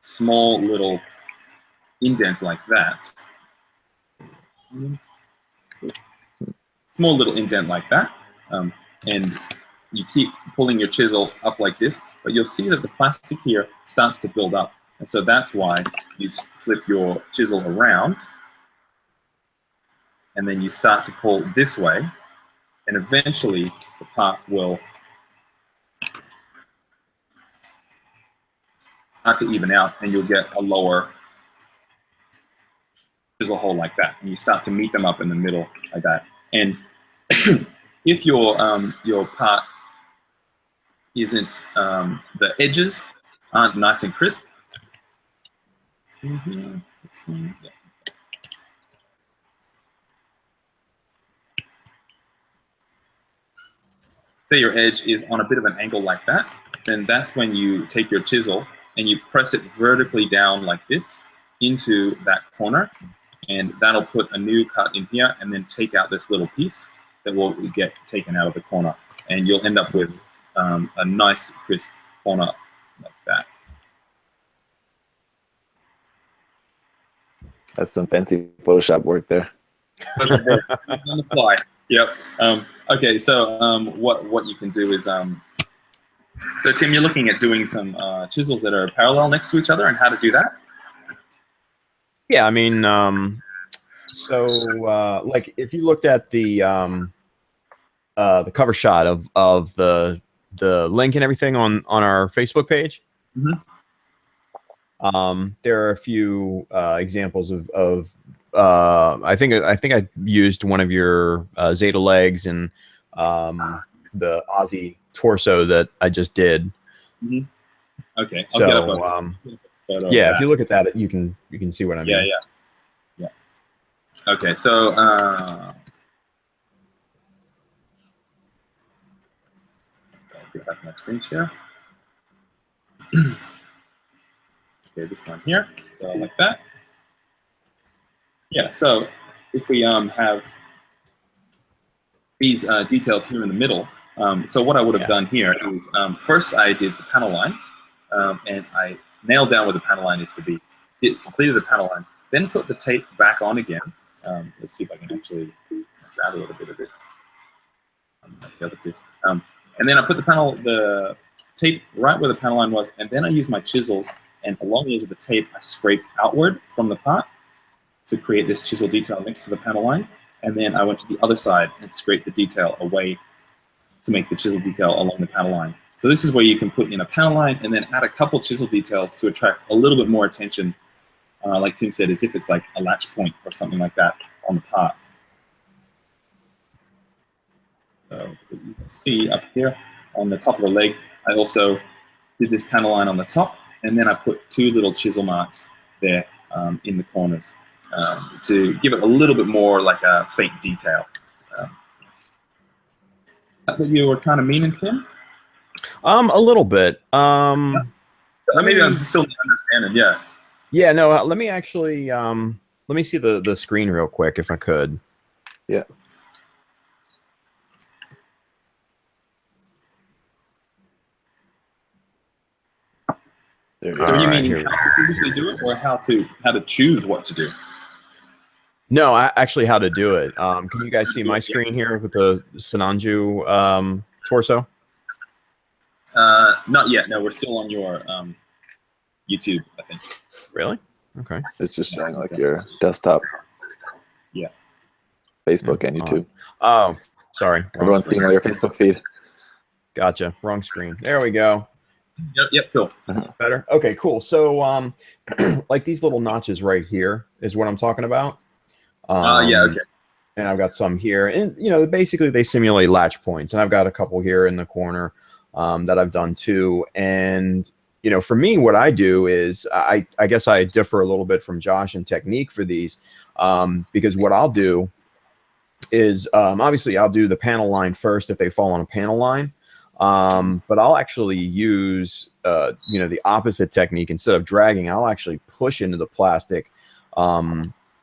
small little indent like that. Small little indent like that. And you keep pulling your chisel up like this, but you'll see that the plastic here starts to build up. And so that's why you flip your chisel around, and then you start to pull this way, and eventually the part will start to even out, and you'll get a lower chisel hole like that. And you start to meet them up in the middle like that. And if your part isn't, the edges aren't nice and crisp. Say your edge is on a bit of an angle like that, then that's when you take your chisel and you press it vertically down like this into that corner, and that'll put a new cut in here, and then take out this little piece that will get taken out of the corner, and you'll end up with a nice crisp corner like that. That's some fancy Photoshop work there. On the fly. Yep. Okay, so what you can do is, so Tim, you're looking at doing some chisels that are parallel next to each other, and how to do that? Yeah, I mean, so like if you looked at the cover shot of the link and everything on our Facebook page, there are a few examples of I think I used one of your Zeta legs and the Aussie torso that I just did. Okay. I'll get up yeah, if you look at that, you can see what I mean. Yeah. Okay, so get back my screen share. Okay, this one here. So like that. Yeah. So if we have these details here in the middle, so what I would have done here is first I did the panel line, and I nailed down where the panel line is to be. Completed the panel line, then put the tape back on again. Let's see if I can actually grab a little bit of it. Like the other two. And then I put the tape right where the panel line was, and then I used my chisels, and along the edge of the tape, I scraped outward from the part to create this chisel detail next to the panel line. And then I went to the other side and scraped the detail away to make the chisel detail along the panel line. So this is where you can put in a panel line and then add a couple chisel details to attract a little bit more attention, like Tim said, as if it's like a latch point or something like that on the part. So you can see up here on the top of the leg, I also did this panel line on the top, and then I put 2 little chisel marks there in the corners to give it a little bit more like a faint detail. That what you were kind of meaning, Tim? A little bit. Maybe I'm still not understanding. Yeah. Yeah. No. Let me actually. Let me see the screen real quick, if I could. Yeah. So are you meaning how to physically do it, or how to choose what to do? No, actually, how to do it. Can you guys see my screen here with the Sinanju torso? Not yet. No, we're still on your YouTube, I think. Really? Okay. It's just showing like your desktop. Yeah. Facebook and YouTube. Oh, sorry. Everyone's seeing all your Facebook feed. Gotcha. Wrong screen. There we go. Yep, cool. Better? Okay, cool. So, like these little notches right here is what I'm talking about. Yeah, okay. And I've got some here. And, you know, basically they simulate latch points. And I've got a couple here in the corner that I've done too. And, you know, for me, what I do is I guess I differ a little bit from Josh in technique for these because what I'll do is obviously I'll do the panel line first if they fall on a panel line. But I'll actually use, you know, the opposite technique. Instead of dragging, I'll actually push into the plastic,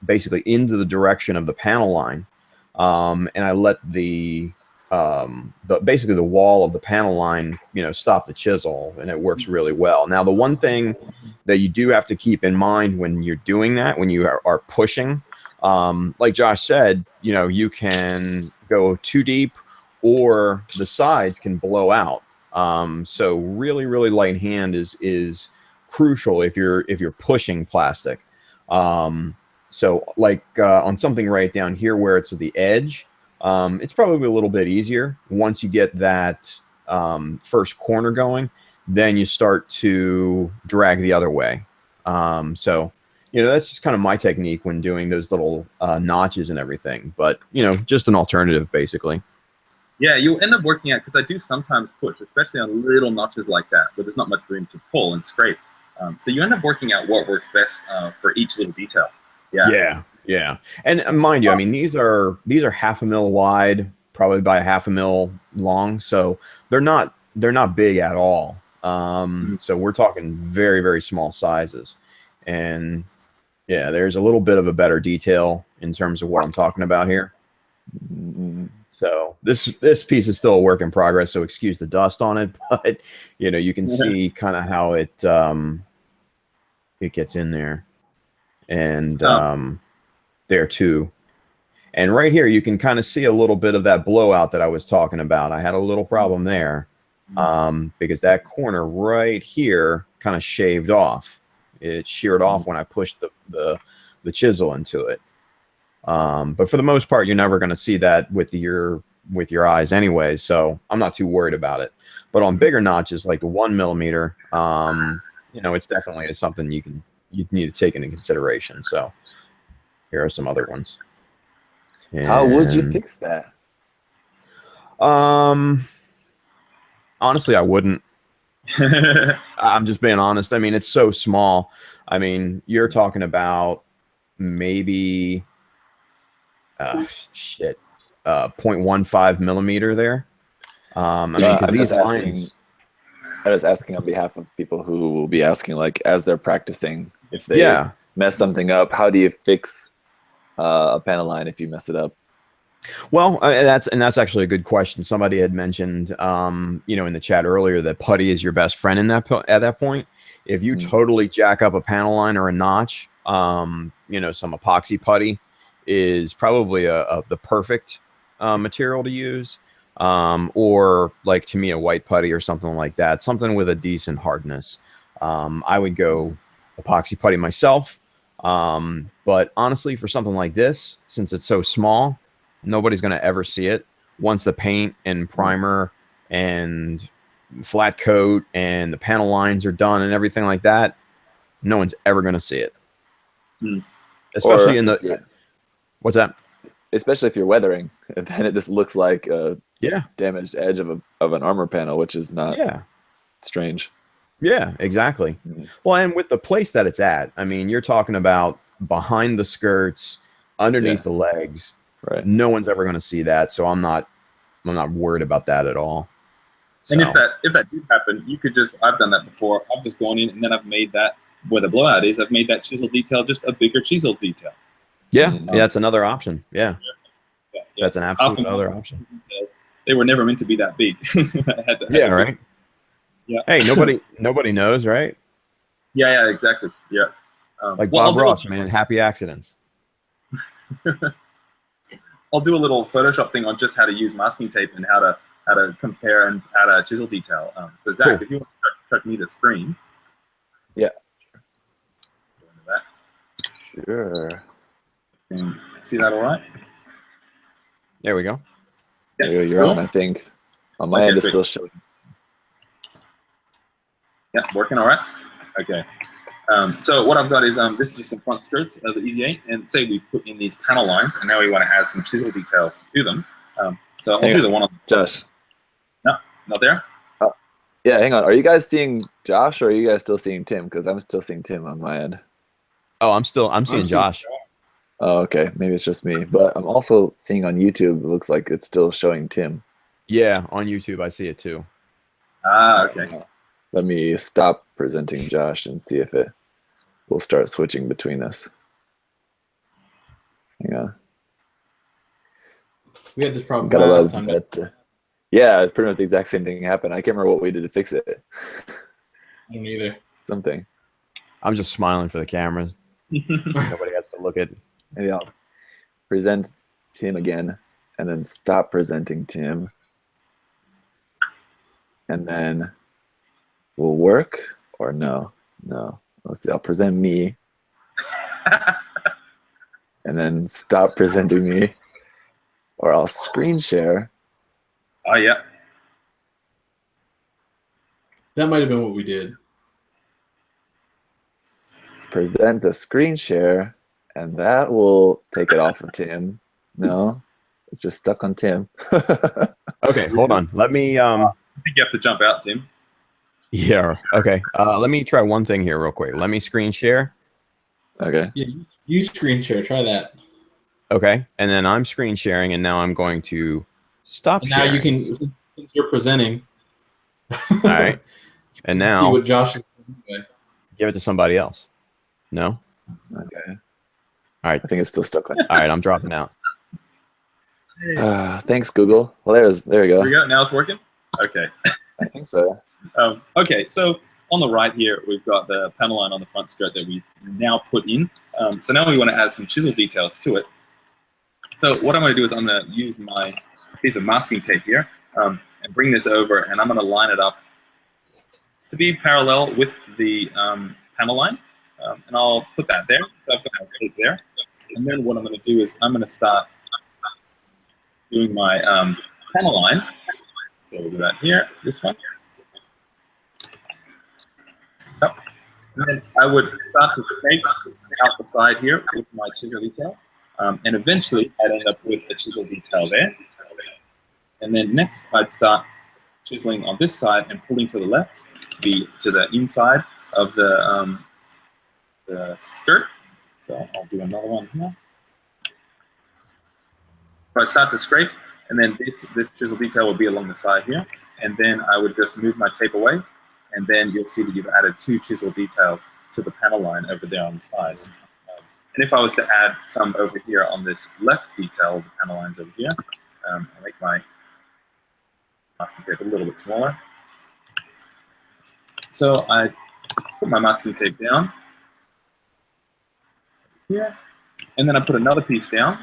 basically into the direction of the panel line. And I let basically the wall of the panel line, you know, stop the chisel, and it works really well. Now, the one thing that you do have to keep in mind when you're doing that, when you are pushing, like Josh said, you know, you can go too deep, or the sides can blow out. So really, really light hand is crucial if you're pushing plastic. So like on something right down here where it's at the edge, it's probably a little bit easier. Once you get that first corner going, then you start to drag the other way. So, you know, that's just kind of my technique when doing those little notches and everything. But, you know, just an alternative, basically. Yeah, you'll end up working out, because I do sometimes push, especially on little notches like that, where there's not much room to pull and scrape. So you end up working out what works best for each little detail. Yeah. And mind you, I mean, these are 1/2 mil wide, probably by 1/2 mil long, so they're not big at all. So we're talking very, very small sizes, and yeah, there's a little bit of a better detail in terms of what I'm talking about here. So this piece is still a work in progress, so excuse the dust on it, but you know, you can see kind of how it gets in there, and there too. And right here, you can kind of see a little bit of that blowout that I was talking about. I had a little problem there because that corner right here kind of shaved off. It sheared off when I pushed the chisel into it. But for the most part, you're never going to see that with your eyes anyway, so I'm not too worried about it. But on bigger notches like the 1 millimeter, you know, it's definitely something you need to take into consideration. So here are some other ones. And how would you fix that? Honestly, I wouldn't. I'm just being honest. I mean, it's so small. I mean, you're talking about maybe 0.15 millimeter there. I mean, because these lines. I was asking on behalf of people who will be asking, like, as they're practicing, if they mess something up, how do you fix a panel line if you mess it up? Well, that's actually a good question. Somebody had mentioned, you know, in the chat earlier that putty is your best friend in at that point. If you totally jack up a panel line or a notch, you know, some epoxy putty is probably the perfect material to use, or like to me a white putty or something like that, something with a decent hardness. I would go epoxy putty myself, but honestly, for something like this, since it's so small, nobody's going to ever see it. Once the paint and primer and flat coat and the panel lines are done and everything like that, no one's ever going to see it. Especially in the... What's that? Especially if you're weathering, and then it just looks like a Yeah. damaged edge of an armor panel, which is not Yeah. strange. Yeah, exactly. Mhm. Well, and with the place that it's at, I mean, you're talking about behind the skirts, underneath Yeah. the legs. Right. No one's ever going to see that, so I'm not worried about that at all. And So, if that did happen, you could just, I've done that before. I've just gone in and then I've made that, where the blowout is, I've made that chisel detail just a bigger chisel detail. yeah, Mhm. that's another option. Yeah, Yeah, that's an so absolute half a other mil option. details. They were never meant to be that big. Yeah, right. Yeah. Hey, nobody knows, right? Yeah, exactly. Yeah. Like well, Bob Ross, man, happy accidents. I'll do a little Photoshop thing on just how to use masking tape and how to compare and how to chisel detail. So Zach, Cool. if you want to track me the screen. Yeah. Go into that. Sure. Can you see that all right? There we go. There you're cool. on, I think. On my Okay, end, it's sweet. still showing. Yeah, working all right. Okay. So what I've got is this is just some front skirts of the Easy 8, and say we put in these panel lines, and now we want to add some chisel details to them. So I'll do the one on Josh. No, not there. Yeah, hang on. Are you guys seeing Josh, or are you guys still seeing Tim? Because I'm still seeing Tim on my end. Oh, I'm seeing Josh. Oh, okay. Maybe it's just me, but I'm also seeing on YouTube. It looks like it's still showing Tim. Yeah, on YouTube I see it too. Ah, okay. Let me stop presenting Josh and see if it will start switching between us. Hang on. We had this problem Gotta last love time. that. Yeah, pretty much the exact same thing happened. I can't remember what we did to fix it. I don't either. Something. I'm just smiling for the cameras. Nobody has to look at. Maybe I'll present Tim again and then stop presenting Tim. And then will work or no? No. Let's see. I'll present me and then stop presenting me. Or I'll screen share. Oh, yeah. That might have been what we did. Present the screen share, and that will take it off of Tim. No, it's just stuck on Tim. Okay, hold on. Let me. I think you have to jump out, Tim. Yeah. Okay. Let me try one thing here real quick. Let me screen share. Okay. Yeah, you screen share. Try that. Okay, and then I'm screen sharing, and now I'm going to stop And now sharing. you can, since you're presenting. All right. And See now what Josh is doing. give it to somebody else. No. Okay. All right. I think it's still stuck on. All right. I'm dropping out. Thanks, Google. Well, there we There go. we go. Now it's working? Okay. I think so. Okay, so on the right here, we've got the panel line on the front skirt that we now put in. So now we want to add some chisel details to it. So what I'm going to do is I'm going to use my piece of masking tape here and bring this over, and I'm going to line it up to be parallel with the panel line. And I'll put that there. So I've got my tape there. And then what I'm going to do is I'm going to start doing my panel line. So we'll do that here, this one. Yep. And then I would start to scrape out the side here with my chisel detail. And eventually I'd end up with a chisel detail there. And then next I'd start chiseling on this side and pulling to the left to be to the inside of the skirt. So I'll do another one here. So I'd start to scrape, and then this chisel detail will be along the side here. And then I would just move my tape away, and then you'll see that you've added 2 chisel details to the panel line over there on the side. And if I was to add some over here on this left detail, the panel lines over here, I'll make my masking tape a little bit smaller. So I put my masking tape down here, and then I put another piece down.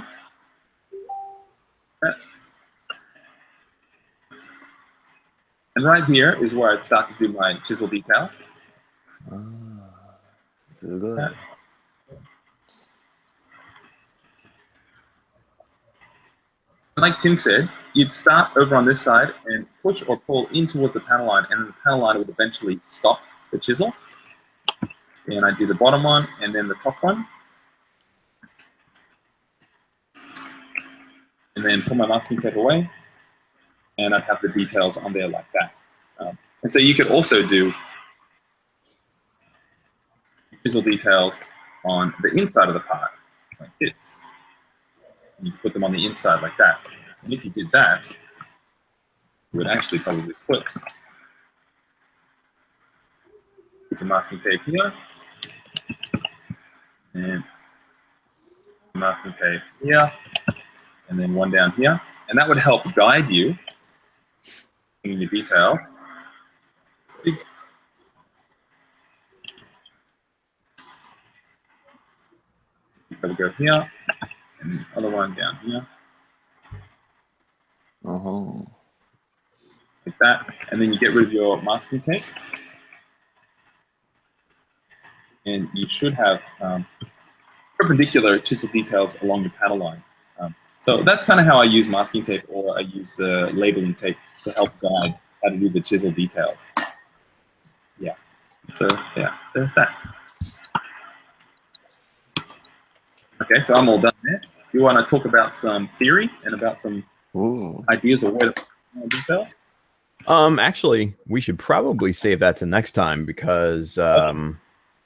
And right here is where I'd start to do my chisel detail. So good. Like Tim said, you'd start over on this side and push or pull in towards the panel line, and then the panel line would eventually stop the chisel. And I'd do the bottom one and then the top one. And then pull my masking tape away. and I'd have the details on there like that. And so you could also do chisel details on the inside of the part, like this. And you put them on the inside like that. And if you did that, you would actually probably put some masking tape here, and masking tape here, and then one down here. And that would help guide you in your detail. We'll go here, and the other one down here. Like that. And then you get rid of your masking tape. And you should have perpendicular chisel details along the panel line. So that's kind of how I use masking tape, or I use the labeling tape to help guide how to do the chisel details. Yeah. So yeah, there's that. Okay, so I'm all done there. You want to talk about some theory and about some ideas of where to put details? Actually, we should probably save that to next time because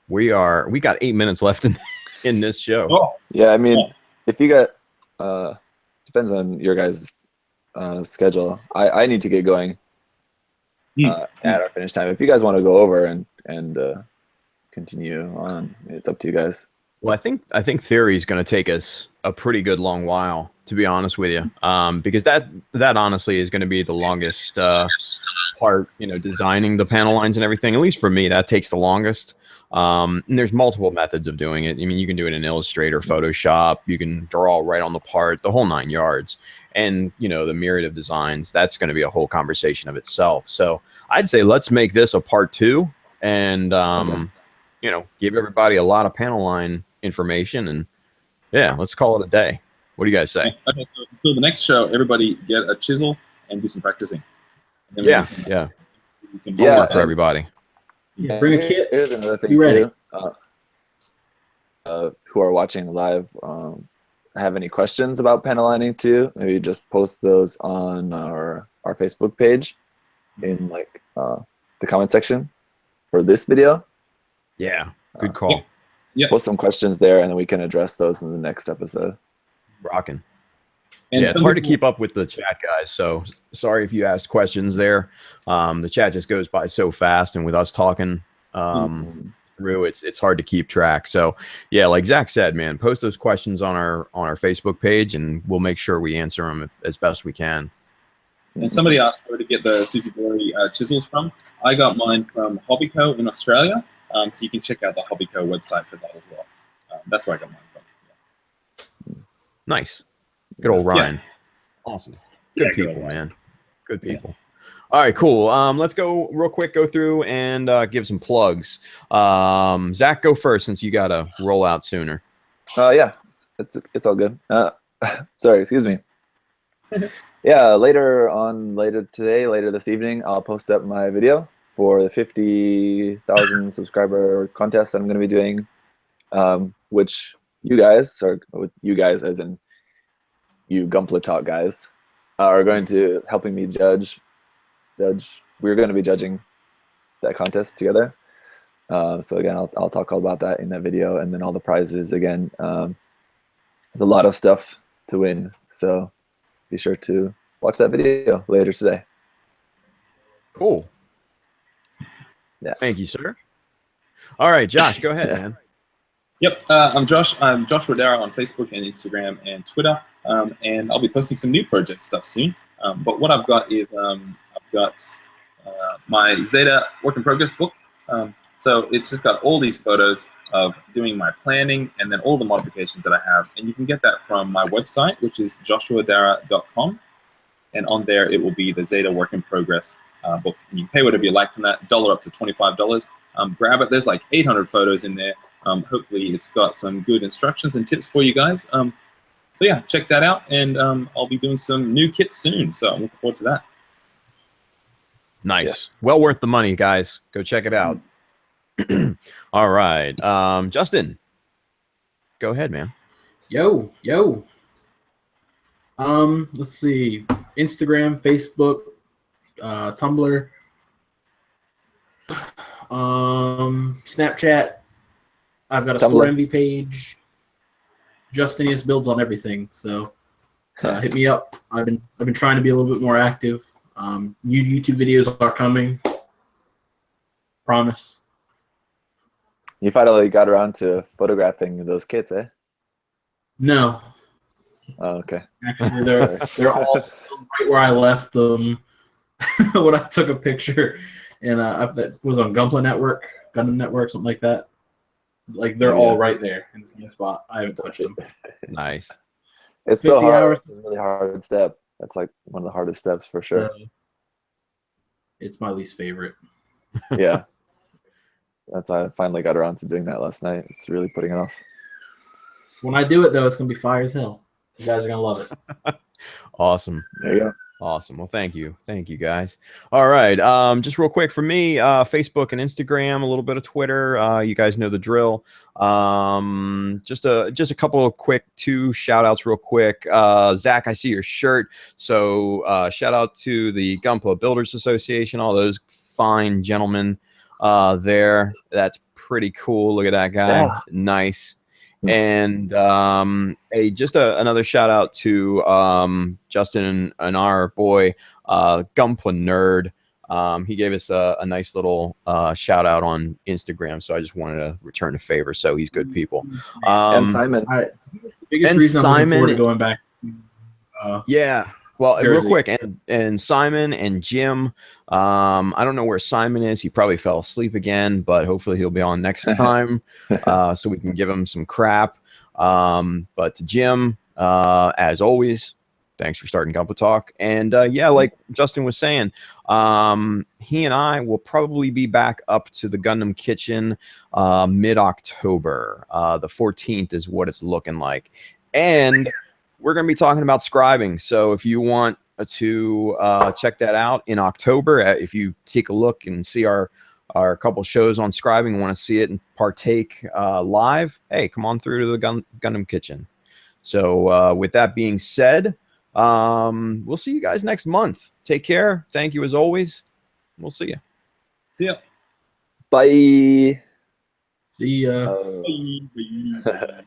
we got 8 minutes left in this show. Oh. Yeah, I mean, if you got depends on your guys' schedule. I need to get going at our finish time. If you guys want to go over and continue on, it's up to you guys. Well, I think theory is going to take us a pretty good long while, to be honest with you, because that honestly is going to be the longest part. Designing the panel lines and everything. At least for me, that takes the longest. And there's multiple methods of doing it. I mean, you can do it in Illustrator, Photoshop. You can draw right on the part, the whole 9 yards. And the myriad of designs. That's going to be a whole conversation of itself. So I'd say let's make this a part 2, and give everybody a lot of panel line information, and yeah, let's call it a day. What do you guys say? Okay, so until the next show, everybody get a chisel and do some practicing. Yeah. For everybody. Yeah, bring a kit. Here's another thing Be ready. Too. Who are watching live, have any questions about panel lining too? Maybe just post those on our Facebook page in the comment section for this video. Yeah, good call. Yeah. Post some questions there, and then we can address those in the next episode. Rocking. And yeah, it's hard to keep up with the chat, guys. So sorry if you asked questions there. The chat just goes by so fast, and with us talking through, it's hard to keep track. So yeah, like Zach said, man, post those questions on our Facebook page, and we'll make sure we answer them as best we can. And somebody asked where to get the Suzugori chisels from. I got mine from Hobbyco in Australia. So you can check out the Hobbyco website for that as well. That's where I got mine from. Yeah. Nice. Good old Ryan. Yeah. Awesome. Good people, man. Good people. Yeah. All right, cool. Let's go real quick, go through and give some plugs. Zach, go first since you got to roll out sooner. Yeah, it's all good. Sorry, excuse me. Yeah, later this evening, I'll post up my video for the 50,000 subscriber contest that I'm going to be doing, which you guys as in you Gunpla Talk guys, are going to helping me judge. We're going to be judging that contest together. So again, I'll talk all about that in that video, and then all the prizes again. There's a lot of stuff to win, so be sure to watch that video later today. Cool. Yeah. Thank you, sir. All right, Josh, go ahead, man. Yep, I'm Josh. I'm Josh Rodera on Facebook and Instagram and Twitter, and I'll be posting some new project stuff soon. But what I've got is I've got my Zeta work in progress book. So it's just got all these photos of doing my planning and then all the modifications that I have, and you can get that from my website, which is joshuadara.com, and on there it will be the Zeta work in progress book. And you can pay whatever you like from that, $1 up to $25. Grab it. There's like 800 photos in there. Hopefully it's got some good instructions and tips for you guys. So yeah, check that out, and I'll be doing some new kits soon, so I'm looking forward to that. Nice. Yes. Well worth the money, guys. Go check it out. All right. Justin, go ahead, man. Yo. Let's see. Instagram, Facebook, Tumblr, Snapchat. I've got a Tumblr. store envy page. Justinius builds on everything, so hit me up. I've been trying to be a little bit more active. New YouTube videos are coming. Promise. You finally got around to photographing those kits, eh? No, Oh, okay. actually, they're all still right where I left them when I took a picture, and that was on Gunpla Network, Gundam Network, something like that. Like they're all right there in the same spot. I haven't touched them. Nice. It's so 50 hard. hours. It's a really hard step. That's like one of the hardest steps for sure. It's my least favorite. Yeah. I finally got around to doing that last night. It's really putting it off. When I do it, though, it's going to be fire as hell. You guys are going to love it. Awesome. There you go. Awesome. Well, thank you, guys. All right, just real quick for me, Facebook and Instagram, a little bit of Twitter. You guys know the drill. Just a couple of quick 2 shout outs real quick. Zach, I see your shirt, so shout out to the Gunpla Builders Association, all those fine gentlemen there. That's pretty cool. Look at that guy. Yeah. Nice. And just another shout out to Justin and our boy Gunpla Nerd. He gave us a nice little shout out on Instagram, so I just wanted to return the favor. So he's good people. And Simon. Biggest and reason I'm looking forward to Simon- going back. Yeah. Well, real Jersey. quick, and Simon and Jim. I don't know where Simon is. He probably fell asleep again, but hopefully he'll be on next time, so we can give him some crap. But to Jim, as always, thanks for starting Gunpla Talk. And yeah, like Justin was saying, he and I will probably be back up to the Gundam Kitchen mid-October. The 14th is what it's looking like, and we're going to be talking about scribing. So if you want to check that out in October, if you take a look and see our couple shows on scribing, want to see it and partake live, hey, come on through to the Gundam Kitchen. So with that being said, we'll see you guys next month. Take care. Thank you as always. We'll see you. See ya. Bye. See ya. Oh. Bye.